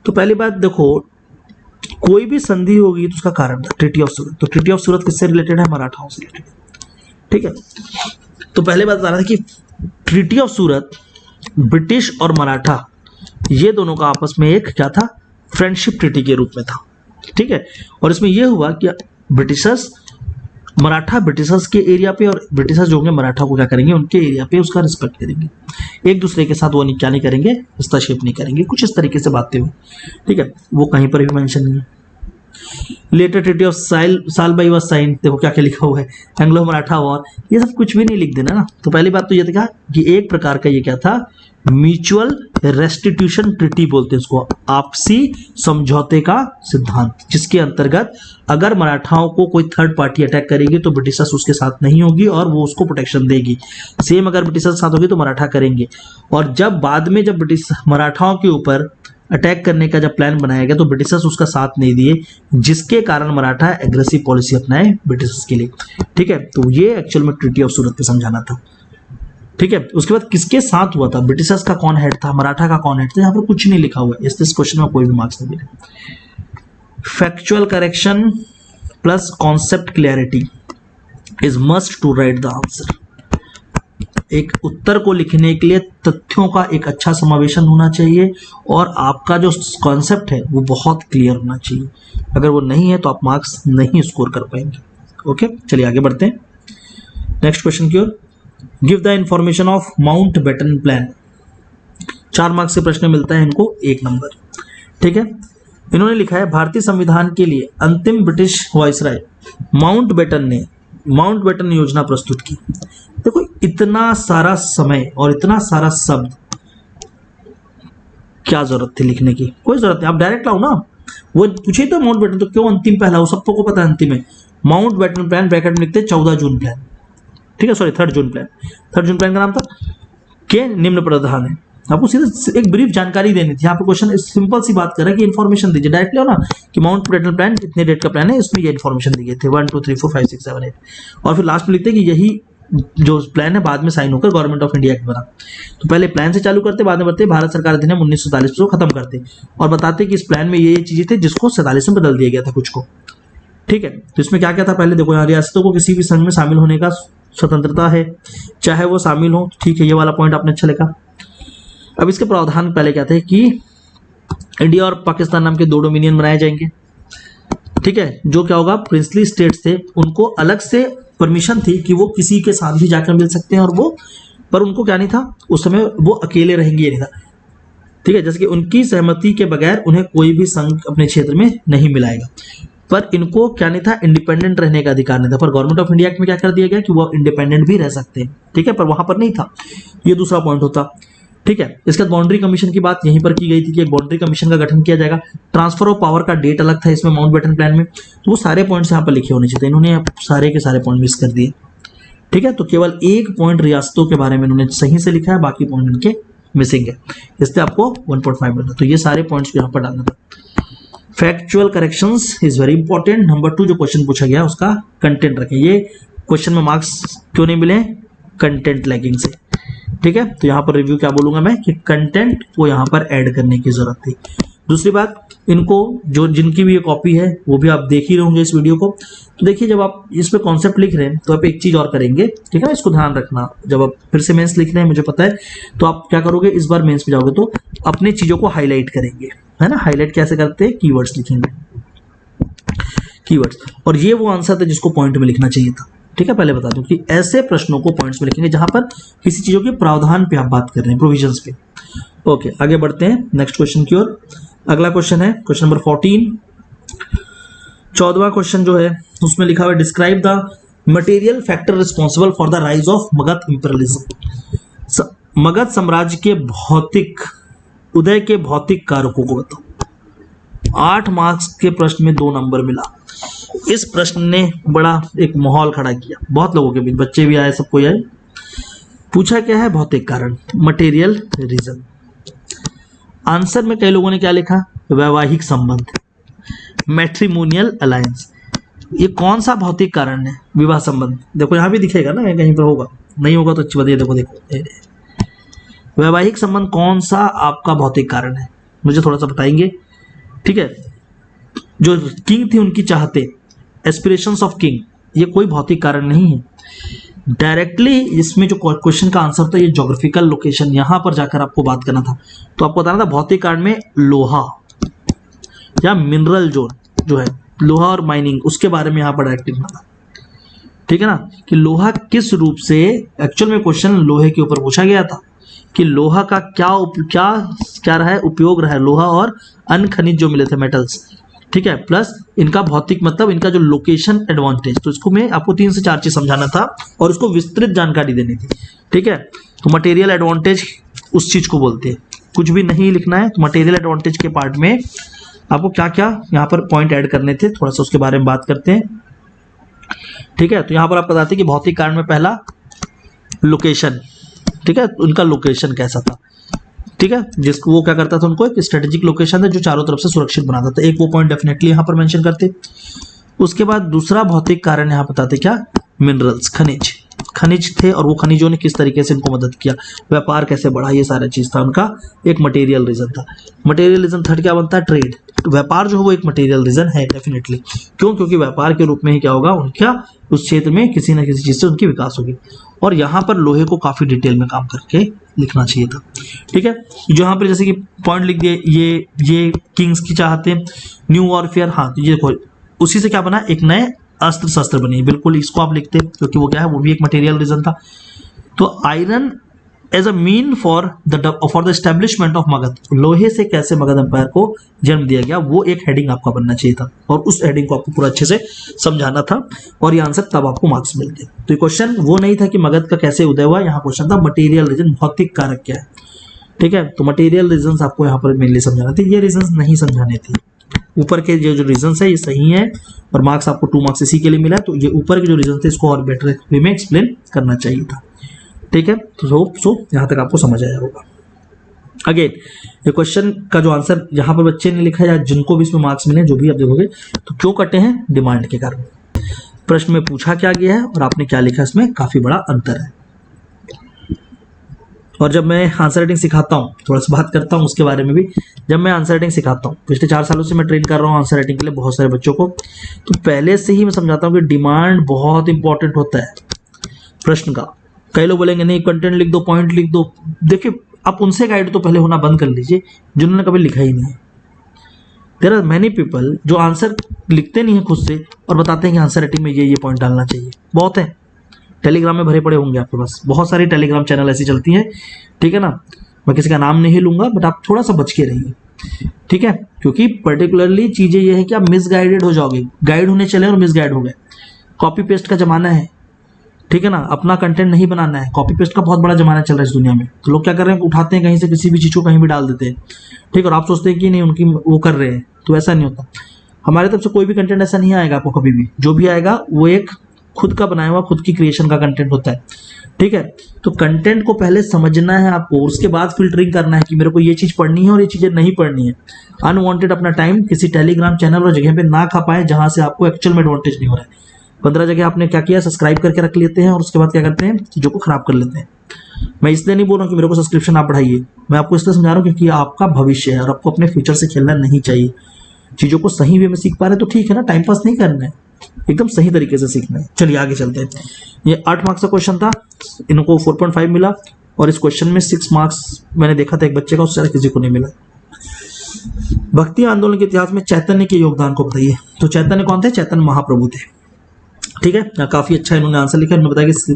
तो पहली बात देखो, कोई भी संधि होगी तो उसका कारण था ट्रीटी ऑफ सूरत। तो ट्रीटी ऑफ सूरत किससे रिलेटेड है, मराठाओं से रिलेटेड। ठीक है, तो पहले बात बता रहा था कि ट्रीटी ऑफ सूरत ब्रिटिश और मराठा ये दोनों का आपस में एक क्या था, फ्रेंडशिप ट्रीटी के रूप में था। ठीक है, और इसमें यह हुआ कि ब्रिटिशर्स, मराठा ब्रिटिशर्स के एरिया पे और ब्रिटिशर्स जो होंगे मराठा को क्या करेंगे, उनके एरिया पे उसका रिस्पेक्ट करेंगे, एक दूसरे के साथ वो क्या नहीं करेंगे, हस्तक्षेप नहीं करेंगे, कुछ इस तरीके से बातें हुई। ठीक है, वो कहीं पर भी मेंशन नहीं है। Later treaty of Salbai was sign, देखो क्या क्या लिखा हुआ है, एंग्लो मराठा वॉर, ये सब कुछ भी नहीं लिख देना ना। तो पहली बात तो ये था कि एक प्रकार का ये क्या था, म्यूचुअल रेस्टिट्यूशन ट्रीटी बोलते हैं इसको, आपसी समझौते का सिद्धांत, जिसके अंतर्गत अगर मराठाओं को कोई थर्ड पार्टी अटैक करेगी तो ब्रिटिशर्स उसके साथ नहीं होगी और वो उसको प्रोटेक्शन देगी। सेम अगर ब्रिटिशर्स साथ होगी तो मराठा करेंगे। और जब बाद में जब ब्रिटिश मराठाओं के ऊपर अटैक करने का जब प्लान बनाया गया तो ब्रिटिशर्स उसका साथ नहीं दिए, जिसके कारण मराठा एग्रेसिव पॉलिसी अपनाए ब्रिटिशर्स के लिए। ठीक है, तो ये एक्चुअल में ट्रीटी ऑफ सूरत पे समझाना था। ठीक है, उसके बाद किसके साथ हुआ था, ब्रिटिशर्स का कौन हेड था, मराठा का कौन हेड था, यहाँ पर कुछ नहीं लिखा हुआ है, इस क्वेश्चन में कोई भी मार्क्स नहीं मिले। Factual correction plus concept clarity is must to write the answer. एक उत्तर को लिखने के लिए तथ्यों का एक अच्छा समावेशन होना चाहिए और आपका जो कॉन्सेप्ट है वो बहुत क्लियर होना चाहिए। अगर वो नहीं है तो आप मार्क्स नहीं स्कोर कर पाएंगे। ओके, चलिए आगे बढ़ते हैं नेक्स्ट क्वेश्चन की ओर। Give the information of Mountbatten plan. 4 marks से प्रश्न मिलता है इनको 1 नंबर। ठीक है, इन्होंने लिखा है भारतीय संविधान के लिए अंतिम ब्रिटिश वाइसराय माउंट बेटन ने माउंट बेटन योजना प्रस्तुत की। देखो इतना सारा समय और इतना सारा शब्द, क्या जरूरत थी लिखने की, कोई जरूरत नहीं, आप डायरेक्ट लाओ ना। वो पूछे तो माउंट बेटन, तो क्यों अंतिम पहला, वो सबको पता है अंतिम है। माउंट बेटन प्लान ब्रैकेट में लिखते 14 जून प्लान, ठीक है, सॉरी 3 जून प्लान। 3 जून प्लान का नाम था के निम्न प्रावधान है। आपको सीधे एक ब्रीफ जानकारी देनी थी। यहाँ पे क्वेश्चन सिंपल सी बात कर रहा है कि इन्फॉर्मेशन दीजिए, डायरेक्टली हो ना कि माउंट बेटन प्लान इतने डेट का प्लान है, इसमें ये इन्फॉर्मेशन दिए थे 1 2 3 4 5 6 7 8, और फिर लास्ट में लिखते हैं कि यही जो प्लान है बाद में साइन होकर गवर्नमेंट ऑफ इंडिया एक्ट बना। तो पहले प्लान से चालू करते, बाद में बढ़ते भारत सरकार अधिनियम 1947 को खत्म करते और बताते कि इस प्लान में ये चीजें थी जिसको 47 में बदल दिया गया था कुछ को। ठीक है, तो इसमें क्या क्या था, पहले देखो यहाँ रियासतों को किसी भी संघ में शामिल होने का स्वतंत्रता है, चाहे वो शामिल हो। ठीक है, ये वाला पॉइंट आपने अच्छा लिखा। अब इसके प्रावधान पहले क्या थे कि इंडिया और पाकिस्तान नाम के 2 डोमिनियन बनाए जाएंगे। ठीक है, जो क्या होगा, प्रिंसली स्टेट्स थे उनको अलग से परमिशन थी कि वो किसी के साथ भी जाकर मिल सकते हैं, और वो पर उनको क्या नहीं था उस समय, वो अकेले रहेंगे ये नहीं था, ठीक है। जैसे कि उनकी सहमति के बगैर उन्हें कोई भी संघ अपने क्षेत्र में नहीं मिलाएगा, पर इनको क्या नहीं था, इंडिपेंडेंट रहने का अधिकार नहीं था। पर गवर्नमेंट ऑफ इंडिया एक्ट में क्या कर दिया गया कि वो इंडिपेंडेंट भी रह सकते हैं, ठीक है, पर वहां पर नहीं था। ये दूसरा पॉइंट होता, ठीक है। इसके बाद बाउंड्री कमीशन की बात यहीं पर की गई थी कि एक बाउंड्री कमीशन का गठन किया जाएगा। ट्रांसफर ऑफ पावर का डेट अलग था इसमें माउंटबेटन प्लान में, तो वो सारे पॉइंट्स यहाँ पर लिखे होने चाहिए, इन्होंने सारे के सारे पॉइंट मिस कर दिए, ठीक है। तो केवल एक पॉइंट रियासतों के बारे में इन्होंने सही से लिखा है, बाकी पॉइंट इनके मिसिंग है, इसलिए आपको 1.5 मिलता। तो ये सारे पॉइंट्स को यहाँ पर डालना था। Factual corrections is very important. Number 2 जो क्वेश्चन पूछा गया उसका कंटेंट रखें। ये क्वेश्चन में मार्क्स क्यों नहीं मिले, कंटेंट लैगिंग से, ठीक है। तो यहाँ पर रिव्यू क्या बोलूंगा मैं कि कंटेंट को यहाँ पर ऐड करने की जरूरत थी। दूसरी बात, इनको जो जिनकी भी ये कॉपी है वो भी आप देख ही रहे होंगे इस वीडियो को, तो देखिए जब आप इस पे कॉन्सेप्ट लिख रहे हैं तो आप एक चीज और करेंगे, ठीक है ना, इसको ध्यान रखना। जब आप फिर से मेंस लिख रहे हैं मुझे पता है, तो आप क्या करोगे, इस बार मेंस में जाओगे तो अपनी चीजों को हाईलाइट करेंगे, है ना। हाईलाइट कैसे करते हैं, कीवर्ड्स लिखेंगे, कीवर्ड्स। और ये वो आंसर था जिसको पॉइंट में लिखना चाहिए था, ठीक है। पहले बता दूं कि ऐसे प्रश्नों को पॉइंट्स में लिखेंगे जहां पर किसी चीजों के प्रावधान पे आप बात कर रहे हैं, प्रोविजंस पे। ओके, आगे बढ़ते हैं नेक्स्ट क्वेश्चन की ओर। अगला क्वेश्चन है क्वेश्चन नंबर 14। 14वां क्वेश्चन जो है उसमें लिखा हुआ है describe the material factor responsible for the rise of Magadh imperialism. Magadh साम्राज्य के भौतिक उदय के भौतिक कारकों को बताओ। 8 मार्क्स के प्रश्न में 2 नंबर मिला। इस प्रश्न ने बड़ा एक माहौल खड़ा किया, बहुत लोगों के बीच, बच्चे भी आए, सब कोई आए। पूछा क्या है, भौतिक कारण, मटेरियल रीजन। आंसर में कई लोगों ने क्या लिखा, वैवाहिक संबंध, मैट्रिमोनियल अलायंस। ये कौन सा भौतिक कारण है, विवाह संबंध। देखो यहाँ भी दिखेगा ना, कहीं पर होगा, नहीं होगा तो अच्छी बात है। देखो देखो वैवाहिक संबंध कौन सा आपका भौतिक कारण है, मुझे थोड़ा सा बताएंगे, ठीक है। जो किंग थी उनकी चाहते, एस्पिरेशंस ऑफ किंग, ये कोई भौतिक कारण नहीं है। डायरेक्टली इसमें जो क्वेश्चन का आंसर था, ये ज्योग्राफिकल लोकेशन, यहां पर जाकर आपको बात करना था। तो आपको बताना था भौतिक कारण में लोहा या मिनरल जोन जो है, लोहा और माइनिंग, उसके बारे में यहां पर डायरेक्ट लिखना था, ठीक है ना, कि लोहा किस रूप से, एक्चुअल में क्वेश्चन लोहे के ऊपर पूछा गया था कि लोहा का क्या रहा है, उपयोग रहा है, लोहा और अन्य खनिज जो मिले थे, मेटल्स, ठीक है, प्लस इनका भौतिक मतलब इनका जो लोकेशन एडवांटेज। तो इसको मैं आपको 3 से 4 चीज समझाना था और इसको विस्तृत जानकारी देनी थी, ठीक है। तो मटेरियल एडवांटेज उस चीज को बोलते हैं, कुछ भी नहीं लिखना है। तो मटेरियल एडवांटेज के पार्ट में आपको क्या क्या यहाँ पर पॉइंट ऐड करने थे, थोड़ा सा उसके बारे में बात करते हैं, ठीक है। तो यहाँ पर आप बताते हैं कि भौतिक कारण में पहला लोकेशन, ठीक है, उनका लोकेशन कैसा था, ठीक है, जिसको वो क्या करता था, उनको एक स्ट्रेटेजिक लोकेशन है जो चारों तरफ से सुरक्षित बनाता था। एक वो पॉइंट डेफिनेटली यहाँ पर मेंशन करते। उसके बाद दूसरा भौतिक कारण यहाँ बताते क्या, मिनरल्स, खनिज थे, और वो खनिजों ने किस तरीके से इनको मदद किया, व्यापार कैसे बढ़ा, ये सारा चीज था उनका एक मटेरियल रीजन था। मटेरियल रीजन थर्ड क्या बनता है, ट्रेड। तो व्यापार जो है वो एक मटेरियल रीजन है डेफिनेटली, क्यों, क्योंकि व्यापार के रूप में ही क्या होगा, उनका उस क्षेत्र में किसी ना किसी चीज से उनकी विकास होगी। और यहाँ पर लोहे को काफी डिटेल में काम करके लिखना चाहिए था, ठीक है। जो यहाँ पर जैसे कि पॉइंट लिख दिए, ये किंग्स की चाहते, न्यू वॉरफेयर, हाँ, तो ये देखो उसी से क्या बना, एक नए अस्त्र शस्त्र बनी, बिल्कुल इसको आप लिखते, क्योंकि वो क्या है, वो भी एक मटेरियल रीजन था। तो iron as a mean for the establishment of Magadha, लोहे से कैसे मगध एम्पायर को जन्म दिया गया, वो एक हेडिंग आपका बनना चाहिए था, और उस हेडिंग को आपको पूरा अच्छे से समझाना था, और ये आंसर तब आपको मार्क्स मिलते। तो ये क्वेश्चन वो नहीं था कि मगध का कैसे उदय हुआ, यहाँ क्वेश्चन था मटेरियल रीजन, भौतिक कारक क्या है, ठीक है। तो मटेरियल रीजन आपको यहाँ पर मेनली समझाना थे, ये रीजन नहीं समझाने थे। ऊपर के जो रीजन है ये सही है, और मार्क्स आपको 2 मार्क्स इसी के लिए मिला, तो ये ऊपर के जो रीजन थे इसको और बेटर वे में एक्सप्लेन करना चाहिए था, ठीक है। तो सो यहाँ तक आपको समझ आया होगा। अगेन ये क्वेश्चन का जो आंसर यहाँ पर बच्चे ने लिखा है, या जिनको भी इसमें मार्क्स मिले, जो भी आप देखोगे, तो क्यों कटे हैं, डिमांड के कारण। प्रश्न में पूछा क्या गया है और आपने क्या लिखा, इसमें काफी बड़ा अंतर है। और जब मैं आंसर राइटिंग सिखाता हूँ, थोड़ा सा बात करता हूँ उसके बारे में भी, जब मैं आंसर राइटिंग सिखाता हूँ, पिछले 4 सालों से मैं ट्रेन कर रहा हूँ आंसर राइटिंग के लिए बहुत सारे बच्चों को, तो पहले से ही मैं समझाता हूँ कि डिमांड बहुत इंपॉर्टेंट होता है प्रश्न का। कई लोग बोलेंगे नहीं कंटेंट लिख दो, पॉइंट लिख दो, देखिए आप उनसे गाइड तो पहले होना बंद कर लीजिए जिन्होंने कभी लिखा ही नहीं है, देयर आर मैनी पीपल जो आंसर लिखते नहीं है खुद से और बताते हैं कि आंसर राइटिंग में ये पॉइंट डालना चाहिए। बहुत है, टेलीग्राम में भरे पड़े होंगे आपके पास, बहुत सारी टेलीग्राम चैनल ऐसी चलती हैं, ठीक है ना। मैं किसी का नाम नहीं लूंगा, बट आप थोड़ा सा बच के रहिए, ठीक है, क्योंकि पर्टिकुलरली चीजें ये है कि आप मिसगाइडेड हो जाओगे। गाइड होने चले और मिसगाइड हो गए। कॉपी पेस्ट का जमाना है, ठीक है ना, अपना कंटेंट नहीं बनाना है। कॉपी पेस्ट का बहुत बड़ा जमाना चल रहा है इस दुनिया में। तो लोग क्या कर रहे हैं, उठाते हैं कहीं से किसी भी चीज को कहीं भी डाल देते हैं, ठीक है, और आप सोचते हैं कि नहीं उनकी वो कर रहे हैं, तो ऐसा नहीं होता। हमारे तरफ से कोई भी कंटेंट ऐसा नहीं आएगा आपको कभी भी। जो भी आएगा वो एक खुद का बनाया हुआ, खुद की क्रिएशन का कंटेंट होता है, ठीक है। तो कंटेंट को पहले समझना है आपको, उसके बाद फिल्टरिंग करना है कि मेरे को ये चीज पढ़नी है और ये चीजें नहीं पढ़नी है। अनवांटेड अपना टाइम किसी टेलीग्राम चैनल और जगह पे ना खा पाए जहां से आपको एक्चुअल में एडवांटेज नहीं हो रहा है। 15 जगह आपने क्या किया, सब्सक्राइब करके रख लेते हैं और उसके बाद क्या करते हैं, चीजों को खराब कर लेते हैं। मैं इसलिए नहीं बोल रहा हूँ कि मेरे को सब्सक्रिप्शन आप बढ़ाइए, मैं आपको इसलिए समझा रहा हूँ क्योंकि आपका भविष्य है और आपको अपने फ्यूचर से खेलना नहीं चाहिए। चीजों को सही वे में सीख पा रहे तो ठीक है ना, टाइम पास नहीं करना है, एकदम सही तरीके से सीखना है। चलिए आगे चलते हैं। ये 8 मार्क्स का क्वेश्चन था, इनको 4.5 मिला और इस क्वेश्चन में 6 मार्क्स मैंने देखा था एक बच्चे का, उससे ज्यादा किसी को नहीं मिला। भक्ति आंदोलन के इतिहास में चैतन्य के योगदान को बताइए। तो चैतन्य कौन थे, चैतन्य महाप्रभु थे, ठीक है। काफी अच्छा इन्होंने आंसर लिखा। इन्होंने बताया कि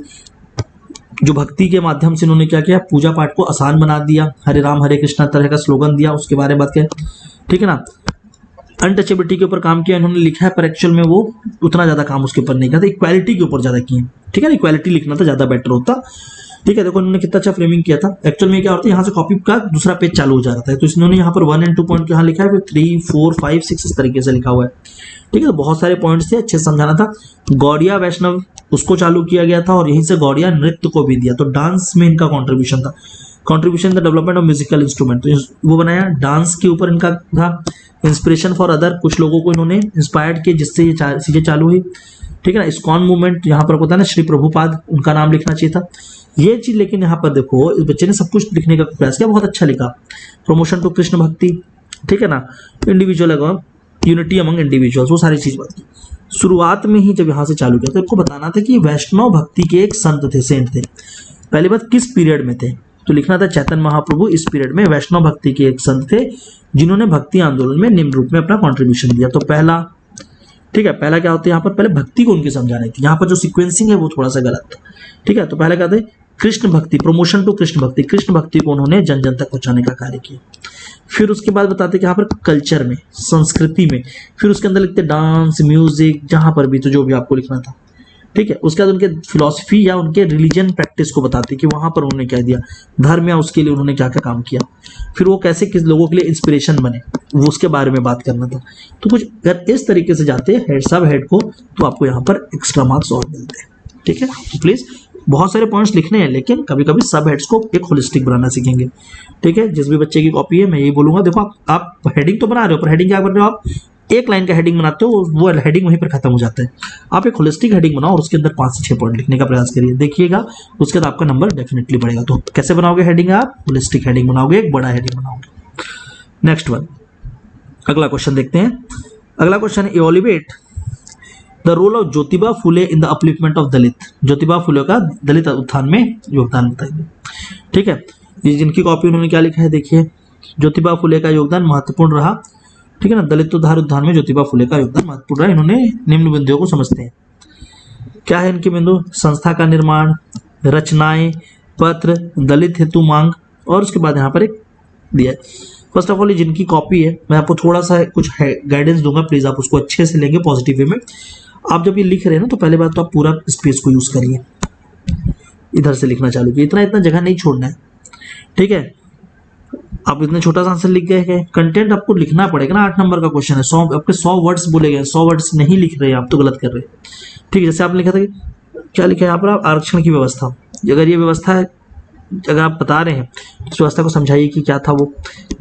जो भक्ति के माध्यम से इन्होंने क्या किया, पूजा पाठ को आसान बना दिया, हरे राम हरे कृष्णा तरह का स्लोगन दिया, उसके बारे में बात किया, ठीक है ना। अनटचेबिलिटी के ऊपर काम किया इन्होंने, लिखा है, पर एक्चुअल में वो उतना ज्यादा काम उसके ऊपर नहीं किया था, इक्वालिटी के ऊपर ज्यादा किए, ठीक है ना। इक्वालिटी लिखना था ज्यादा बेटर होता, ठीक है। देखो इन्होंने कितना अच्छा फ्रेमिंग किया था। एक्चुअल में क्या होता है, यहाँ से कॉपी का दूसरा पेज चालू हो जा रहा था, तो इन्होंने यहाँ पर 1 और 2 पॉइंट यहाँ लिखा है, फिर 3, 4, 5, 6 इस तरीके से लिखा हुआ है, ठीक है। तो बहुत सारे पॉइंट्स थे, अच्छे से समझाना था। गौड़िया वैष्णव उसको चालू किया गया था और यहीं से गौड़िया नृत्य को भी दिया। तो डांस में इनका कॉन्ट्रीब्यूशन था, contribution the development of musical instrument, तो वो बनाया। डांस के ऊपर इनका था। इंस्पिरेशन फॉर अदर, कुछ लोगों को इन्होंने इंस्पायर्ड किया जिससे ये चीजें चालू हुई, ठीक है ना। इस्कॉन मूवमेंट यहाँ पर होता है ना, श्री प्रभुपाद, उनका नाम लिखना चाहिए था ये चीज। लेकिन यहाँ पर देखो इस बच्चे ने सब कुछ लिखने का प्रयास किया, बहुत अच्छा लिखा। प्रमोशन टू कृष्ण भक्ति, ठीक है ना। इंडिविजुअल यूनिटी अमंग इंडिविजुअल्स, वो सारी चीज बात की। शुरुआत में ही जब यहाँ से चालू किया तो इनको बताना था कि वैष्णव भक्ति के एक संत थे, सेंट थे। पहली बात किस पीरियड में थे, तो लिखना था चैतन्य महाप्रभु इस पीरियड में वैष्णव भक्ति के एक संत थे जिन्होंने भक्ति आंदोलन में निम्न रूप में अपना कंट्रीब्यूशन दिया। तो पहला, ठीक है, पहला क्या होता है यहाँ पर, पहले भक्ति को उनकी समझानी थी। यहाँ पर जो सीक्वेंसिंग है वो थोड़ा सा गलत था, ठीक है। तो पहले क्या थे, कृष्ण भक्ति, प्रमोशन टू कृष्ण भक्ति, कृष्ण भक्ति को उन्होंने जन जन तक पहुंचाने का कार्य किया। फिर उसके बाद बताते कि यहाँ पर कल्चर में, संस्कृति में, फिर उसके अंदर लिखते डांस, म्यूजिक, जहां पर भी, तो जो भी आपको लिखना था, ठीक है। उसके बाद उनके फिलॉसफी या उनके रिलीजन प्रैक्टिस को बताते कि वहां पर उन्होंने क्या दिया, धर्म या उसके लिए उन्होंने क्या क्या काम किया। फिर वो कैसे किस लोगों के लिए इंस्पिरेशन बने, वो उसके बारे में बात करना था। तो कुछ अगर इस तरीके से जाते हेड सब हेड को, तो आपको यहाँ पर एक्स्ट्रा मार्क्स और मिलते हैं, ठीक है। तो प्लीज बहुत सारे पॉइंट्स लिखने हैं, लेकिन कभी कभी सब हेड्स को एक होलिस्टिक बनाना सीखेंगे, ठीक है। जिस भी बच्चे की कॉपी है मैं यही बोलूंगा, देखो आप हेडिंग तो बना रहे हो, पर हेडिंग क्या कर रहे हो, आप एक लाइन का हेडिंग बनाते हो, वो हेडिंग वहीं पर खत्म हो जाता है। आप एक होलिस्टिक हेडिंग बनाओ और उसके अंदर 5 से 6 पॉइंट लिखने का प्रयास करिए, देखिएगा उसके बाद आपका नंबर डेफिनेटली बढ़ेगा। तो कैसे बनाओगे हेडिंग, आप होलिस्टिक हेडिंग बनाओगे, एक बड़ा हेडिंग बनाओगे। नेक्स्ट वन, अगला क्वेश्चन देखते हैं। अगला क्वेश्चन है, evaluate the role of Jyotiba Phule in the upliftment of Dalit. Jyotiba Phule का दलित उत्थान में योगदान बताइए, ठीक है। ये जिनकी कॉपी उन्होंने क्या लिखा है देखिए, ज्योतिबा फुले का योगदान महत्वपूर्ण रहा, ठीक है ना। दलित उद्धार उत्थान में ज्योतिबा फुले का योगदान महत्वपूर्ण रहा। इन्होंने निम्न बिंदुओं को समझते हैं। क्या है इनके बिंदु, संस्था का निर्माण, रचनाएं, पत्र, दलित हेतु मांग, और उसके बाद यहाँ पर एक दिया है। फर्स्ट ऑफ ऑल जिनकी कॉपी है, मैं आपको थोड़ा सा कुछ गाइडेंस दूंगा, प्लीज आप उसको अच्छे से लेंगे पॉजिटिव वे में। आप जब ये लिख रहे हैं ना, तो पहले बात तो आप पूरा स्पेस को यूज करिए, इधर से लिखना चालू कीजिए, इतना जगह नहीं छोड़ना है, ठीक है। आप इतने छोटा सा आंसर लिख गए हैं, कंटेंट आपको लिखना पड़ेगा ना। 8 नंबर का क्वेश्चन है, 100 आपके 100 वर्ड्स बोले गए, 100 वर्ड्स नहीं लिख रहे हैं आप, तो गलत कर रहे हैं, ठीक है। जैसे आपने लिखा था कि क्या लिखा है यहाँ पर, आप आरक्षण की व्यवस्था, अगर ये व्यवस्था है, अगर आप बता रहे हैं तो इस व्यवस्था को समझाइए कि क्या था वो।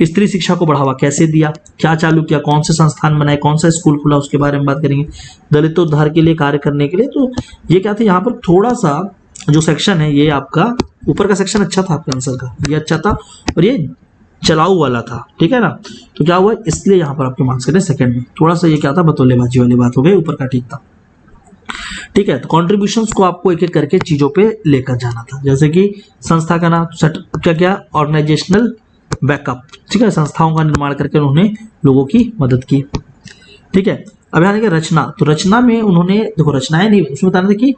स्त्री शिक्षा को बढ़ावा कैसे दिया, क्या चालू किया, कौन से संस्थान बनाए, कौन सा स्कूल खुला, उसके बारे में बात करेंगे। दलित उद्धार के लिए कार्य करने के लिए, तो ये क्या था, यहाँ पर थोड़ा सा जो सेक्शन है, ये आपका ऊपर का सेक्शन अच्छा था आपके आंसर का, ये अच्छा था, और ये चलाऊ वाला था, ठीक है ना। तो क्या हुआ, इसलिए यहाँ पर आपके मार्क्स करें सेकंड में। थोड़ा सा ये क्या था, बतौलेबाजी वाली बात हो गई, ऊपर का ठीक था, ठीक है। तो कॉन्ट्रीब्यूशंस को आपको एक एक करके चीजों पे लेकर जाना था। जैसे कि संस्था का नाम, क्या क्या, ऑर्गेनाइजेशनल बैकअप, ठीक है, संस्थाओं का निर्माण करके उन्होंने लोगों की मदद की। ठीक है, अब यहाँ देखिए रचना, तो रचना में उन्होंने देखो रचनाएं नहीं, उसमें बताना था कि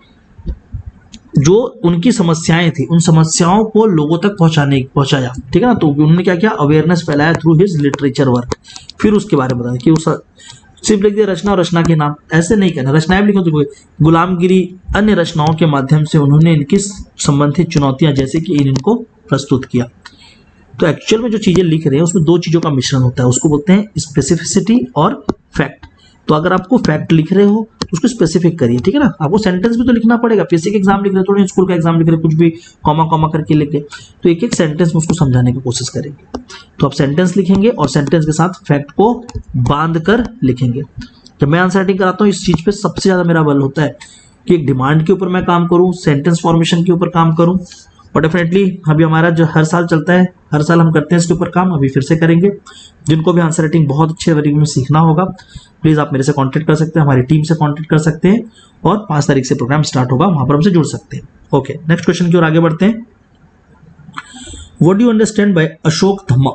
जो उनकी समस्याएं थी उन समस्याओं को लोगों तक पहुंचाया, ठीक है ना। तो उन्होंने क्या किया, अवेयरनेस फैलाया थ्रू हिज लिटरेचर वर्क। फिर उसके बारे में बताया कि उस सिर्फ लिख दिया रचना और रचना के नाम, ऐसे नहीं करना, रचनाएं भी लिखो। देखो गुलामगिरी अन्य रचनाओं के माध्यम से उन्होंने इनकी संबंधित चुनौतियां जैसे कि इनको प्रस्तुत किया। तो एक्चुअल में जो चीजें लिख रहे हैं उसमें दो चीजों का मिश्रण होता है, उसको बोलते हैं स्पेसिफिसिटी और फैक्ट। तो अगर आपको फैक्ट लिख रहे हो तो उसको स्पेसिफिक करिए, ठीक है ना। आपको सेंटेंस भी तो लिखना पड़ेगा, पीसी का एग्जाम लिख रहे हो, थोड़ी स्कूल का एग्जाम लिख रहे हो, कुछ भी कॉमा कॉमा करके लिखे, तो एक एक सेंटेंस में उसको समझाने की कोशिश करेंगे। तो आप सेंटेंस लिखेंगे और सेंटेंस के साथ फैक्ट को बांध कर लिखेंगे। जब मैं आंसर राइटिंग कराता हूँ इस चीज पे सबसे ज्यादा मेरा बल होता है कि एक डिमांड के ऊपर मैं काम करूँ, सेंटेंस फॉर्मेशन के ऊपर काम करूँ। और डेफिनेटली अभी हमारा जो हर साल चलता है, हर साल हम करते हैं इसके ऊपर काम, अभी फिर से करेंगे। जिनको भी आंसर राइटिंग बहुत अच्छे तरीके में सीखना होगा प्लीज आप मेरे से कांटेक्ट कर सकते हैं, हमारी टीम से कांटेक्ट कर सकते हैं, और 5 तारीख से प्रोग्राम स्टार्ट होगा, वहां पर हमसे जुड़ सकते हैं। ओके, नेक्स्ट क्वेश्चन की ओर आगे बढ़ते हैं। What do you understand by Ashok dhamma?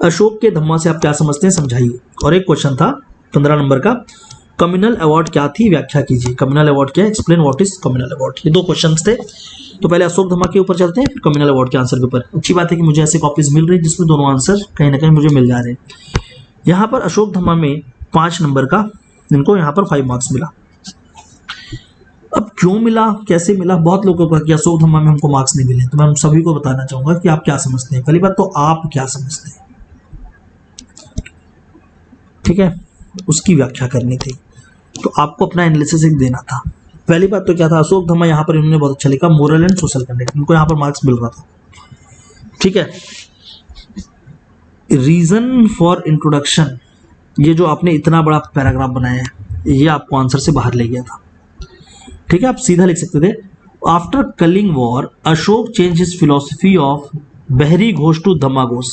Ashok के धम्मा से आप क्या समझते हैं, समझाइए। और एक क्वेश्चन था 15 नंबर का, कम्युनल अवार्ड क्या थी, व्याख्या कीजिए। कम्युनल अवार्ड क्या है, explain what is communal award. ये 2 क्वेश्चन थे, तो पहले अशोक धम्मा के ऊपर चलते हैं, फिर कम्युनल अवार्ड के आंसर के ऊपर। अच्छी बात है कि मुझे ऐसे कॉपीज मिल रही है जिसमें दोनों आंसर कहीं ना कहीं मुझे मिल जा रहे हैं। यहाँ पर अशोक धम्मा में 5 नंबर का इनको यहाँ पर 5 मार्क्स मिला। अब क्यों मिला, कैसे मिला, बहुत लोगों को कि अशोक धम्मा में हमको मार्क्स नहीं मिले, तो मैं सभी को बताना चाहूंगा कि आप क्या समझते हैं। पहली बात तो आप क्या समझते हैं, ठीक है, उसकी व्याख्या करनी थी, तो आपको अपना एनालिसिस एक देना था। पहली बात तो क्या था, अशोक धम्मा यहाँ पर इन्होंने बहुत अच्छा लिखा, मोरल एंड सोशल कंडक्ट, इनको यहाँ पर मार्क्स मिल रहा था, ठीक है। रीजन फॉर इंट्रोडक्शन, ये जो आपने इतना बड़ा पैराग्राफ बनाया है ये आपको आंसर से बाहर ले गया था, ठीक है। आप सीधा लिख सकते थे, after Kalinga war Ashok change his philosophy of bheri ghosh to dhamma ghosh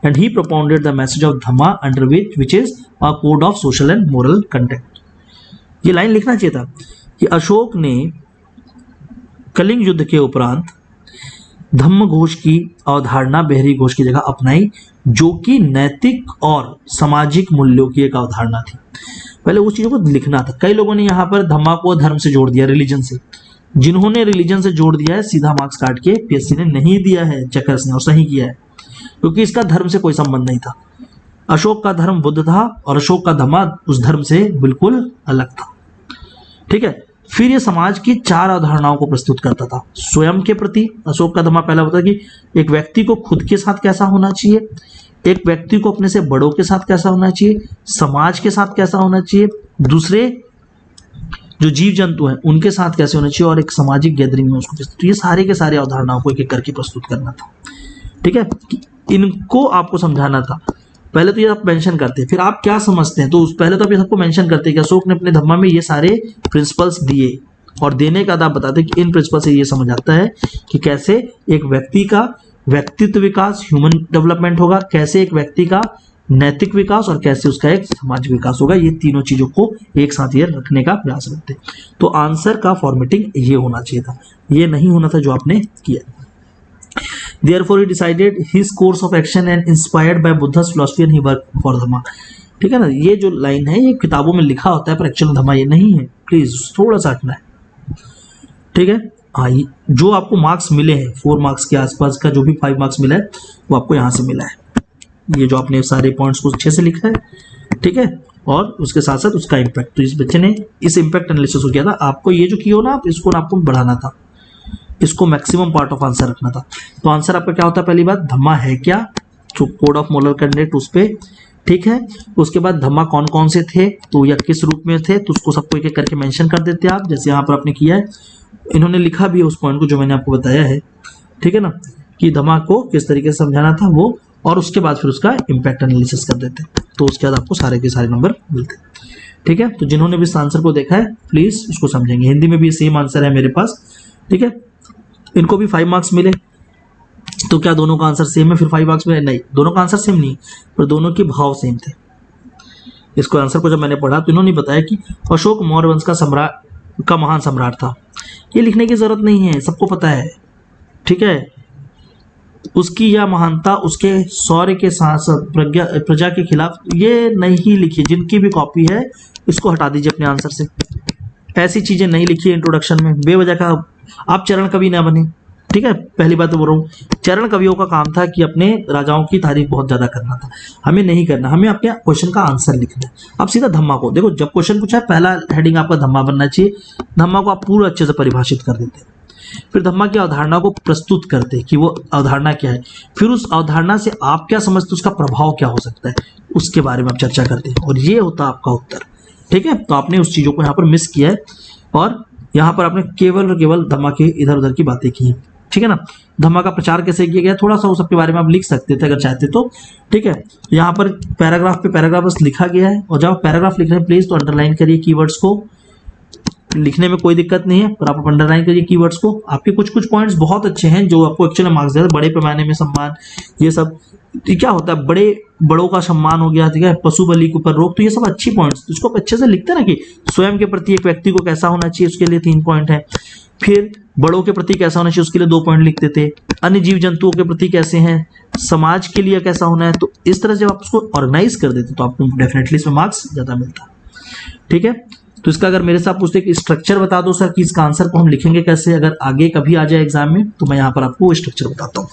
and he propounded the message of dhamma under which is a code of social and moral conduct. ये लाइन लिखना चाहिए था कि अशोक ने कलिंग युद्ध के उपरांत धम्म घोष की अवधारणा बहरी घोष की जगह अपनाई, जो कि नैतिक और सामाजिक मूल्यों की एक अवधारणा थी। पहले उस चीजों को लिखना था। कई लोगों ने यहाँ पर धम्मा को धर्म से जोड़ दिया, रिलीजन से। जिन्होंने रिलीजन से जोड़ दिया है सीधा मार्क्स काट के पीएससी ने नहीं दिया है, चेकर्स ने, और सही किया है, क्योंकि इसका धर्म से कोई संबंध नहीं था। अशोक का धर्म बुद्ध था और अशोक का धम्मा उस धर्म से बिल्कुल अलग था, ठीक है। फिर ये समाज की 4 अवधारणाओं को प्रस्तुत करता था। स्वयं के प्रति अशोक का धम्मा पहला होता कि एक व्यक्ति को खुद के साथ कैसा होना चाहिए, एक व्यक्ति को अपने से बड़ों के साथ कैसा होना चाहिए, समाज के साथ कैसा होना चाहिए, दूसरे जो जीव जंतु हैं उनके साथ कैसे होना चाहिए, और एक सामाजिक गैदरिंग में उसको कैसे। तो ये सारे के सारे अवधारणाओं को एक एक करके प्रस्तुत करना था, ठीक है। इनको आपको समझाना था। पहले तो ये आप मेंशन करते हैं, फिर आप क्या समझते हैं, तो पहले तो आप ये सबको मेंशन करते हैं कि अशोक ने अपने धम्मा में ये सारे प्रिंसिपल्स दिए, और देने का आप बताते हैं कि इन प्रिंसिपल से ये समझ आता है कि कैसे एक व्यक्ति का व्यक्तित्व विकास, ह्यूमन डेवलपमेंट होगा, कैसे एक व्यक्ति का नैतिक विकास, और कैसे उसका एक सामाजिक विकास होगा। ये तीनों चीजों को एक साथ ये रखने का प्रयास करते हैं। तो आंसर का फॉर्मेटिंग ये होना चाहिए था, ये नहीं होना था जो आपने किया। Therefore, he decided his course of action and inspired by Buddha's philosophy and he worked for Dhamma। ठीक है ना, ये जो लाइन है ये किताबों में लिखा होता है, पर एक्चुअल धम्मा ये नहीं है, प्लीज थोड़ा सा हटना है, ठीक है। हाँ, जो आपको मार्क्स मिले हैं 4 मार्क्स के आसपास का, जो भी 5 मार्क्स मिला है वो आपको यहाँ से मिला है। ये जो आपने सारे पॉइंट्स को अच्छे से लिखा है, ठीक है, और उसके साथ साथ उसका इम्पैक्ट, तो इस बच्चे ने इस इम्पैक्ट एनालिसिस को किया था। आपको ये जो किया हो ना, आप इसको आपको बढ़ाना था, इसको मैक्सिमम पार्ट ऑफ आंसर रखना था। तो आंसर आपका क्या होता है, पहली बात धम्मा है क्या, जो कोड ऑफ मोरल कंडक्ट उस पे, ठीक है। उसके बाद धम्मा कौन कौन से थे, तो या किस रूप में थे, तो उसको सबको एक एक करके मेंशन कर देते आप, जैसे यहाँ पर आपने किया है। इन्होंने लिखा भी है उस पॉइंट को जो मैंने आपको बताया है, ठीक है ना, कि धम्मा को किस तरीके से समझाना था वो, और उसके बाद फिर उसका इम्पैक्ट एनालिसिस कर देते, तो उसके बाद आपको सारे के सारे नंबर मिलते, ठीक है। तो जिन्होंने भी इस आंसर को देखा है प्लीज उसको समझेंगे। हिंदी में भी सेम आंसर है मेरे पास, ठीक है। इनको भी 5 मार्क्स मिले, तो क्या दोनों का आंसर सेम है फिर 5 मार्क्स मिले? नहीं, दोनों का आंसर सेम नहीं, पर दोनों के भाव सेम थे। इसको आंसर को जब मैंने पढ़ा तो इन्होंने बताया कि अशोक मौर्य वंश का महान सम्राट था। ये लिखने की जरूरत नहीं है, सबको पता है, ठीक है। उसकी यह महानता उसके शौर्य के साथ साथ प्रजा के खिलाफ, ये नहीं लिखी। जिनकी भी कॉपी है इसको हटा दीजिए अपने आंसर से। ऐसी चीजें नहीं लिखी इंट्रोडक्शन में बेवजह का। आप चरण कवि ना बने, ठीक है, पहली बात तो बोल रहा हूँ। चरण कवियों का काम था कि अपने राजाओं की तारीफ बहुत ज्यादा करना था, हमें नहीं करना। हमें आपके क्वेश्चन का आंसर लिखना है। आप सीधा धम्मा को देखो, जब क्वेश्चन पूछा है पहला हेडिंग आपका धम्मा बनना चाहिए। धम्मा को आप पूरा अच्छे से परिभाषित कर देते हैं, फिर धम्मा की अवधारणा को प्रस्तुत करते हैं कि वो अवधारणा क्या है, फिर उस अवधारणा से आप क्या समझते, उसका प्रभाव क्या हो सकता है, उसके बारे में आप चर्चा करते हैं, और ये होता है आपका उत्तर। ठीक है, तो आपने उस चीजों को यहाँ पर मिस किया है, और यहाँ पर आपने केवल और केवल धम्मा के इधर उधर की बातें की। ठीक है ना। धम्मा का प्रचार कैसे किया गया, थोड़ा सा उस सबके बारे में आप लिख सकते थे अगर चाहते तो। ठीक है, यहाँ पर पैराग्राफ पे पैराग्राफ बस लिखा गया है, और जब आप पैराग्राफ लिख रहे हैं प्लीज तो अंडरलाइन करिए कीवर्ड्स को। लिखने में कोई दिक्कत नहीं है, पर आप अंडरलाइन करिए कीवर्ड्स को। आपके कुछ कुछ पॉइंट्स बहुत अच्छे हैं जो आपको एक्चुअली मार्क्स दे रहे हैं। बड़े पैमाने में सम्मान, ये सब क्या होता है, बड़ों का सम्मान हो गया, ठीक है, पशु बलि के ऊपर रोक, तो ये सब अच्छी पॉइंट्स, इसको अच्छे से लिखते हैं ना कि स्वयं के प्रति एक व्यक्ति को कैसा होना चाहिए, उसके लिए 3 पॉइंट है। फिर बड़ों के प्रति कैसा होना चाहिए, उसके लिए 2 पॉइंट लिखते थे। अन्य जीव जंतुओं के प्रति कैसे हैं, समाज के लिए कैसा होना है। तो इस तरह से आप उसको ऑर्गेनाइज कर देते तो आपको डेफिनेटली इसमें मार्क्स ज्यादा मिलता। ठीक है, तो इसका अगर मेरे साथ पूछते कि स्ट्रक्चर बता दो सर कि इसका आंसर को हम लिखेंगे कैसे, अगर आगे कभी आ जाए एग्जाम में, तो मैं यहाँ पर आपको वो स्ट्रक्चर बताता हूँ।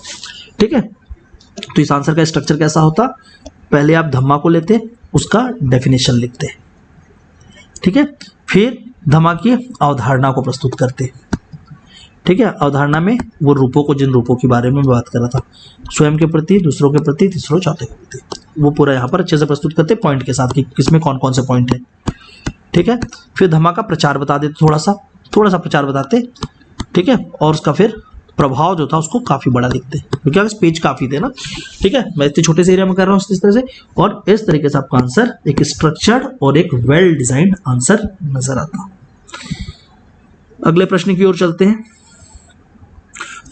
ठीक है, तो इस आंसर का स्ट्रक्चर कैसा होता, पहले आप धम्मा को लेते, उसका डेफिनेशन लिखते। ठीक है, फिर धम्मा की अवधारणा को प्रस्तुत करते। ठीक है, अवधारणा में वो रूपों को, जिन रूपों के बारे में बात कर रहा था, स्वयं के प्रति, दूसरों के प्रति, तीसरों चौथे के प्रति, वो पूरा यहाँ पर अच्छे से प्रस्तुत करते पॉइंट के साथ कि किसमें कौन कौन से पॉइंट है। ठीक है, फिर धम्मा का प्रचार बता देते, थोड़ा सा प्रचार बताते। ठीक है, और उसका फिर प्रभाव जो था उसको काफी बड़ा लिखते, क्योंकि पेज काफी थे ना। ठीक है, मैं इतने छोटे से एरिया में कर रहा हूँ इस तरह से, और इस तरीके से आपका आंसर एक स्ट्रक्चर्ड और एक वेल डिजाइंड आंसर नजर आता। अगले प्रश्न की ओर चलते हैं।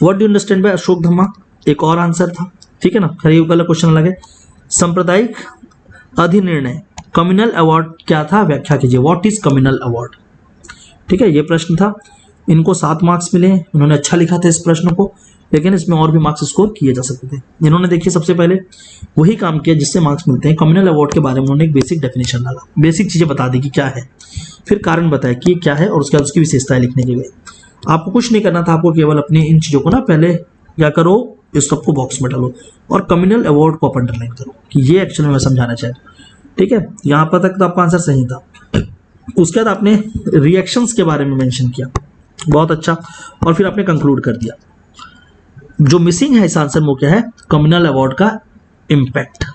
What do understand by Ashok dhamma, एक और आंसर था। ठीक है ना, खरी वाला क्वेश्चन अलग है। सांप्रदायिक अधिनिर्णय, कम्युनल अवार्ड क्या था, व्याख्या कीजिए। What is communal award. ठीक है, ये प्रश्न था। इनको 7 मार्क्स मिले। इन्होंने अच्छा लिखा था इस प्रश्न को, लेकिन इसमें और भी मार्क्स स्कोर किए जा सकते थे। इन्होंने देखिए सबसे पहले वही काम किया जिससे मार्क्स मिलते हैं। कम्युनल अवार्ड के बारे में उन्होंने एक बेसिक डेफिनेशन डाला, बेसिक चीजें बता दी कि क्या है, फिर कारण बताया कि क्या है, और उसके बाद उसकी विशेषताएं लिखने के लिए। आपको कुछ नहीं करना था, आपको केवल अपनी इन चीजों को ना पहले क्या करो, इस सबको बॉक्स में डालो, और कम्युनल अवार्ड को अंडरलाइन करो कि ये एक्चुअली मैं समझाना चाहता हूँ। ठीक है, यहाँ पर तक तो आपका आंसर सही था। उसके बाद आपने रिएक्शंस के बारे में मेंशन किया, बहुत अच्छा, और फिर आपने कंक्लूड कर दिया। जो मिसिंग है इस आंसर में क्या है, कम्युनल अवार्ड का इम्पैक्ट,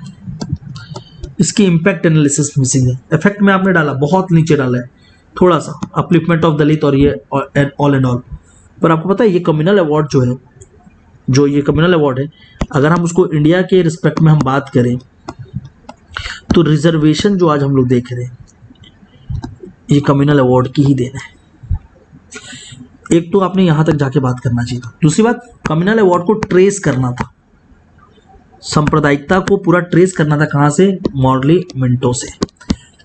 इसकी इम्पैक्ट एनालिसिस मिसिंग है। इफेक्ट में आपने डाला, बहुत नीचे डाला है थोड़ा सा, अपलिफ्टमेंट ऑफ दलित और ये ऑल एंड ऑल। पर आपको पता है ये कम्युनल अवार्ड जो है, जो ये कम्युनल अवार्ड है, अगर हम उसको इंडिया के रिस्पेक्ट में हम बात करें तो रिजर्वेशन जो आज हम लोग देख रहे हैं ये कम्युनल अवार्ड की ही देन है। एक तो आपने यहां तक जाके बात करना चाहिए था। दूसरी बात, कम्युनल अवार्ड को ट्रेस करना था, सांप्रदायिकता को पूरा ट्रेस करना था, कहां से, मॉर्ली मिंटो से।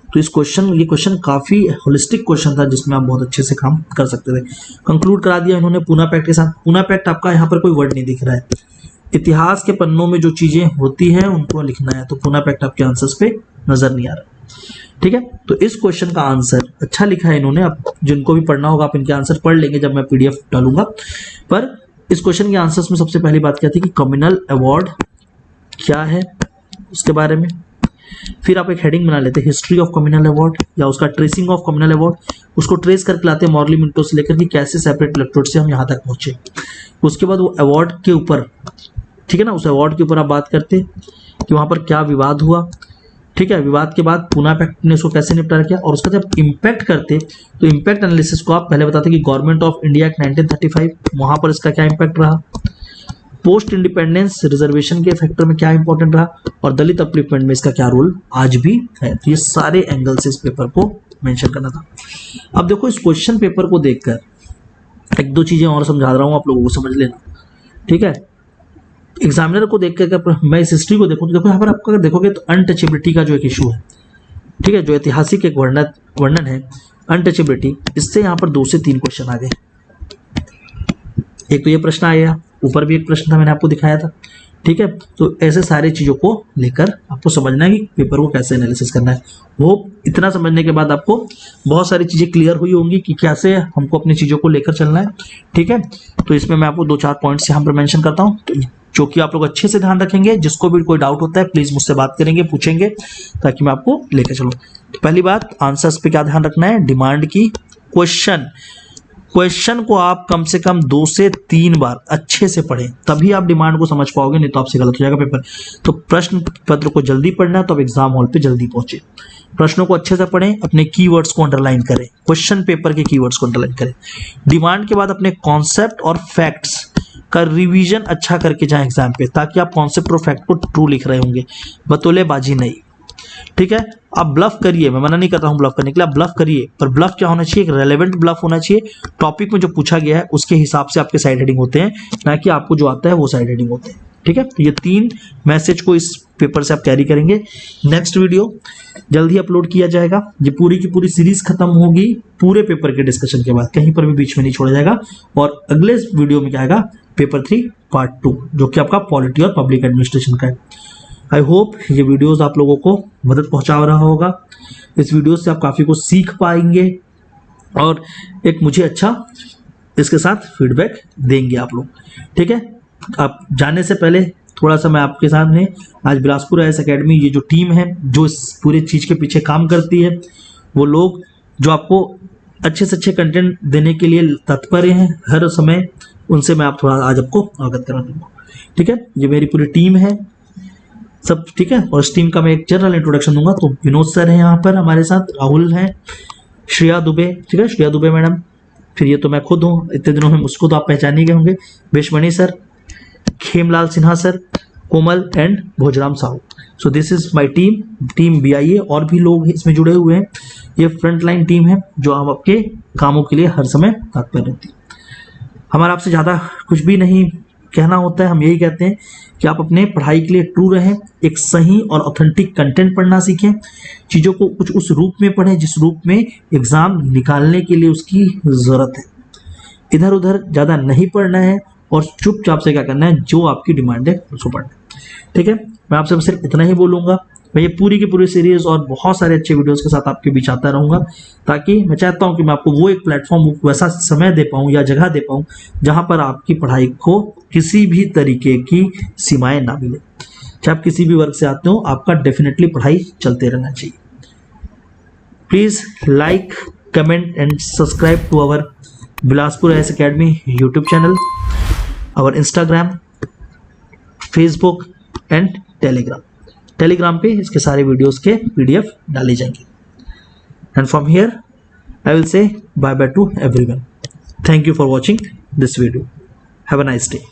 तो ये क्वेश्चन काफी होलिस्टिक क्वेश्चन था जिसमें आप बहुत अच्छे से काम कर सकते थे। कंक्लूड करा दिया इन्होंने पूना पैक्ट के साथ। पूना पैक्ट आपका यहाँ पर कोई वर्ड नहीं दिख रहा है, इतिहास के पन्नों में जो चीजें होती हैं उनको लिखना है, तो पूना पैक्ट आपके आंसर्स पे नजर नहीं आ रहा। ठीक है, तो इस क्वेश्चन का आंसर अच्छा लिखा है इन्होंने। अब जिनको भी पढ़ना होगा आप इनके आंसर पढ़ लेंगे जब मैं पीडीएफ डालूंगा। पर इस क्वेश्चन के आंसर्स में सबसे पहली बात क्या थी कि कम्युनल अवार्ड क्या है उसके बारे में। फिर आप एक हेडिंग बना लेते, हिस्ट्री ऑफ कम्युनल अवार्ड, या उसका ट्रेसिंग ऑफ कम्युनल अवार्ड, उसको ट्रेस करके लाते मॉर्ली मिंटो से लेकर कि कैसे सेपरेट इलेक्ट्रोड से हम यहाँ तक पहुंचे। उसके बाद वो अवार्ड के ऊपर, ठीक है ना, उस अवार्ड के ऊपर आप बात करते कि वहां पर क्या विवाद हुआ। ठीक है, विवाद के बाद पूना पैक्ट ने उसको कैसे निपटारा किया, और उसका जब इम्पैक्ट करते तो इम्पैक्ट एनालिसिस को आप पहले बताते कि गवर्नमेंट ऑफ इंडिया एक्ट 1935, वहां पर इसका क्या इम्पैक्ट रहा, पोस्ट इंडिपेंडेंस रिजर्वेशन के फैक्टर में क्या इंपॉर्टेंट रहा, और दलित अपलिफ्टमेंट में इसका क्या रोल आज भी है। तो ये सारे एंगल से इस पेपर को मेंशन करना था। अब देखो इस क्वेश्चन पेपर को देखकर 1-2 चीजें और समझा रहा हूं, आप लोगों को समझ लेना। ठीक है, एग्जामिनर को देख कर मैं इस हिस्ट्री को देखूं तो देखो यहाँ पर आपको अगर देखोगे तो अनटचेबिलिटी का जो एक इशू है, ठीक है, जो ऐतिहासिक एक वर्णन है अनटचेबिलिटी, इससे यहाँ पर 2 से 3 क्वेश्चन आ गए। एक तो ये प्रश्न आया ऊपर भी एक प्रश्न था, मैंने आपको दिखाया था। ठीक है, तो ऐसे सारी चीज़ों को लेकर आपको समझना है कि पेपर को कैसे एनालिसिस करना है। वो इतना समझने के बाद आपको बहुत सारी चीज़ें क्लियर हुई होंगी कि कैसे हमको अपनी चीज़ों को लेकर चलना है। ठीक है, तो इसमें मैं आपको 2-4 पॉइंट्स यहाँ पर मेंशन करता हूँ, तो जो कि आप लोग अच्छे से ध्यान रखेंगे। जिसको भी कोई डाउट होता है प्लीज़ मुझसे बात करेंगे, पूछेंगे, ताकि मैं आपको लेकर चलूँ। तो पहली बात, आंसर्स पे क्या ध्यान रखना है, डिमांड की क्वेश्चन को आप कम से कम 2 से 3 बार अच्छे से पढ़ें, तभी आप डिमांड को समझ पाओगे, नहीं तो आपसे गलत हो जाएगा पेपर। तो प्रश्न पत्र को जल्दी पढ़ना है तो आप एग्जाम हॉल पे जल्दी पहुंचे। प्रश्नों को अच्छे से पढ़ें, अपने कीवर्ड्स को अंडरलाइन करें, क्वेश्चन पेपर के कीवर्ड्स को अंडरलाइन करें। डिमांड के बाद अपने कॉन्सेप्ट और फैक्ट्स का रिवीजन अच्छा करके जाएं एग्जाम पे, ताकि आप कॉन्सेप्ट और फैक्ट को ट्रू लिख रहे होंगे, बतौलेबाजी नहीं। ठीक है, आप ब्लफ करिए, मैं मना नहीं कर रहा हूं ब्लफ करने के लिए, आप ब्लफ करिए, पर ब्लफ क्या होना चाहिए, एक रेलेवेंट ब्लफ होना चाहिए। टॉपिक में जो पूछा गया है उसके हिसाब से आपके साइड हेडिंग होते हैं, ना कि आपको जो आता है वो साइड हेडिंग होते हैं। ठीक है, तो ये 3 मैसेज को इस पेपर से आप कैरी करेंगे। नेक्स्ट वीडियो जल्द ही अपलोड किया जाएगा। ये पूरी की पूरी सीरीज खत्म होगी पूरे पेपर के डिस्कशन के बाद, कहीं पर भी बीच में नहीं छोड़ा जाएगा। और अगले वीडियो में क्या आएगा, पेपर 3 पार्ट 2, जो कि आपका पॉलिटी और पब्लिक एडमिनिस्ट्रेशन का है। आई होप ये वीडियोस आप लोगों को मदद पहुंचा रहा होगा। इस वीडियो से आप काफ़ी कुछ सीख पाएंगे और एक मुझे अच्छा इसके साथ फीडबैक देंगे आप लोग। ठीक है, आप जाने से पहले थोड़ा सा मैं आपके सामने आज बिलासपुर आईएएस एकेडमी, ये जो टीम है जो इस पूरे चीज़ के पीछे काम करती है, वो लोग जो आपको अच्छे से अच्छे कंटेंट देने के लिए तत्पर हैं हर समय, उनसे मैं आप थोड़ा आज आपको अवगत करा दूँगा। ठीक है, ये मेरी पूरी टीम है सब। ठीक है, और इस टीम का मैं एक जनरल इंट्रोडक्शन दूंगा। तो विनोद सर हैं यहाँ पर हमारे साथ, राहुल हैं, श्रेया दुबे, ठीक है, श्रेया दुबे मैडम, फिर ये तो मैं खुद हूँ, इतने दिनों में मुझको तो आप पहचान ही गए होंगे, Beshmani sir, Khemlal Sinha sir, Komal and Bhojram Sahu. So this is my team BIA। और भी लोग इसमें जुड़े हुए हैं। ये फ्रंट लाइन टीम है जो हम आपके कामों के लिए हर समय तत्पर रहती है। हमारा आपसे ज़्यादा कुछ भी नहीं कहना होता है, हम यही कहते हैं कि आप अपने पढ़ाई के लिए ट्रू रहें, एक सही और ऑथेंटिक कंटेंट पढ़ना सीखें, चीज़ों को कुछ उस रूप में पढ़ें जिस रूप में एग्ज़ाम निकालने के लिए उसकी ज़रूरत है। इधर उधर ज़्यादा नहीं पढ़ना है और चुपचाप से क्या करना है, जो आपकी डिमांड है उसको पढ़ना है। ठीक है, मैं आपसे सिर्फ इतना ही बोलूँगा। मैं ये पूरी की पूरी सीरीज़ और बहुत सारे अच्छे वीडियोस के साथ आपके बीच आता रहूँगा, ताकि मैं चाहता हूँ कि मैं आपको वो एक प्लेटफॉर्म, वैसा समय दे पाऊँ या जगह दे पाऊँ जहाँ पर आपकी पढ़ाई को किसी भी तरीके की सीमाएं ना मिले। चाहे आप किसी भी वर्ग से आते हो, आपका डेफिनेटली पढ़ाई चलते रहना चाहिए। Please like, comment and subscribe to our Bilaspur IAS academy YouTube channel, our Instagram, Facebook and Telegram पे इसके सारे वीडियोस के PDF डाले जाएंगे। And from here I will say bye bye to everyone. Thank you for watching this video. Have a nice day.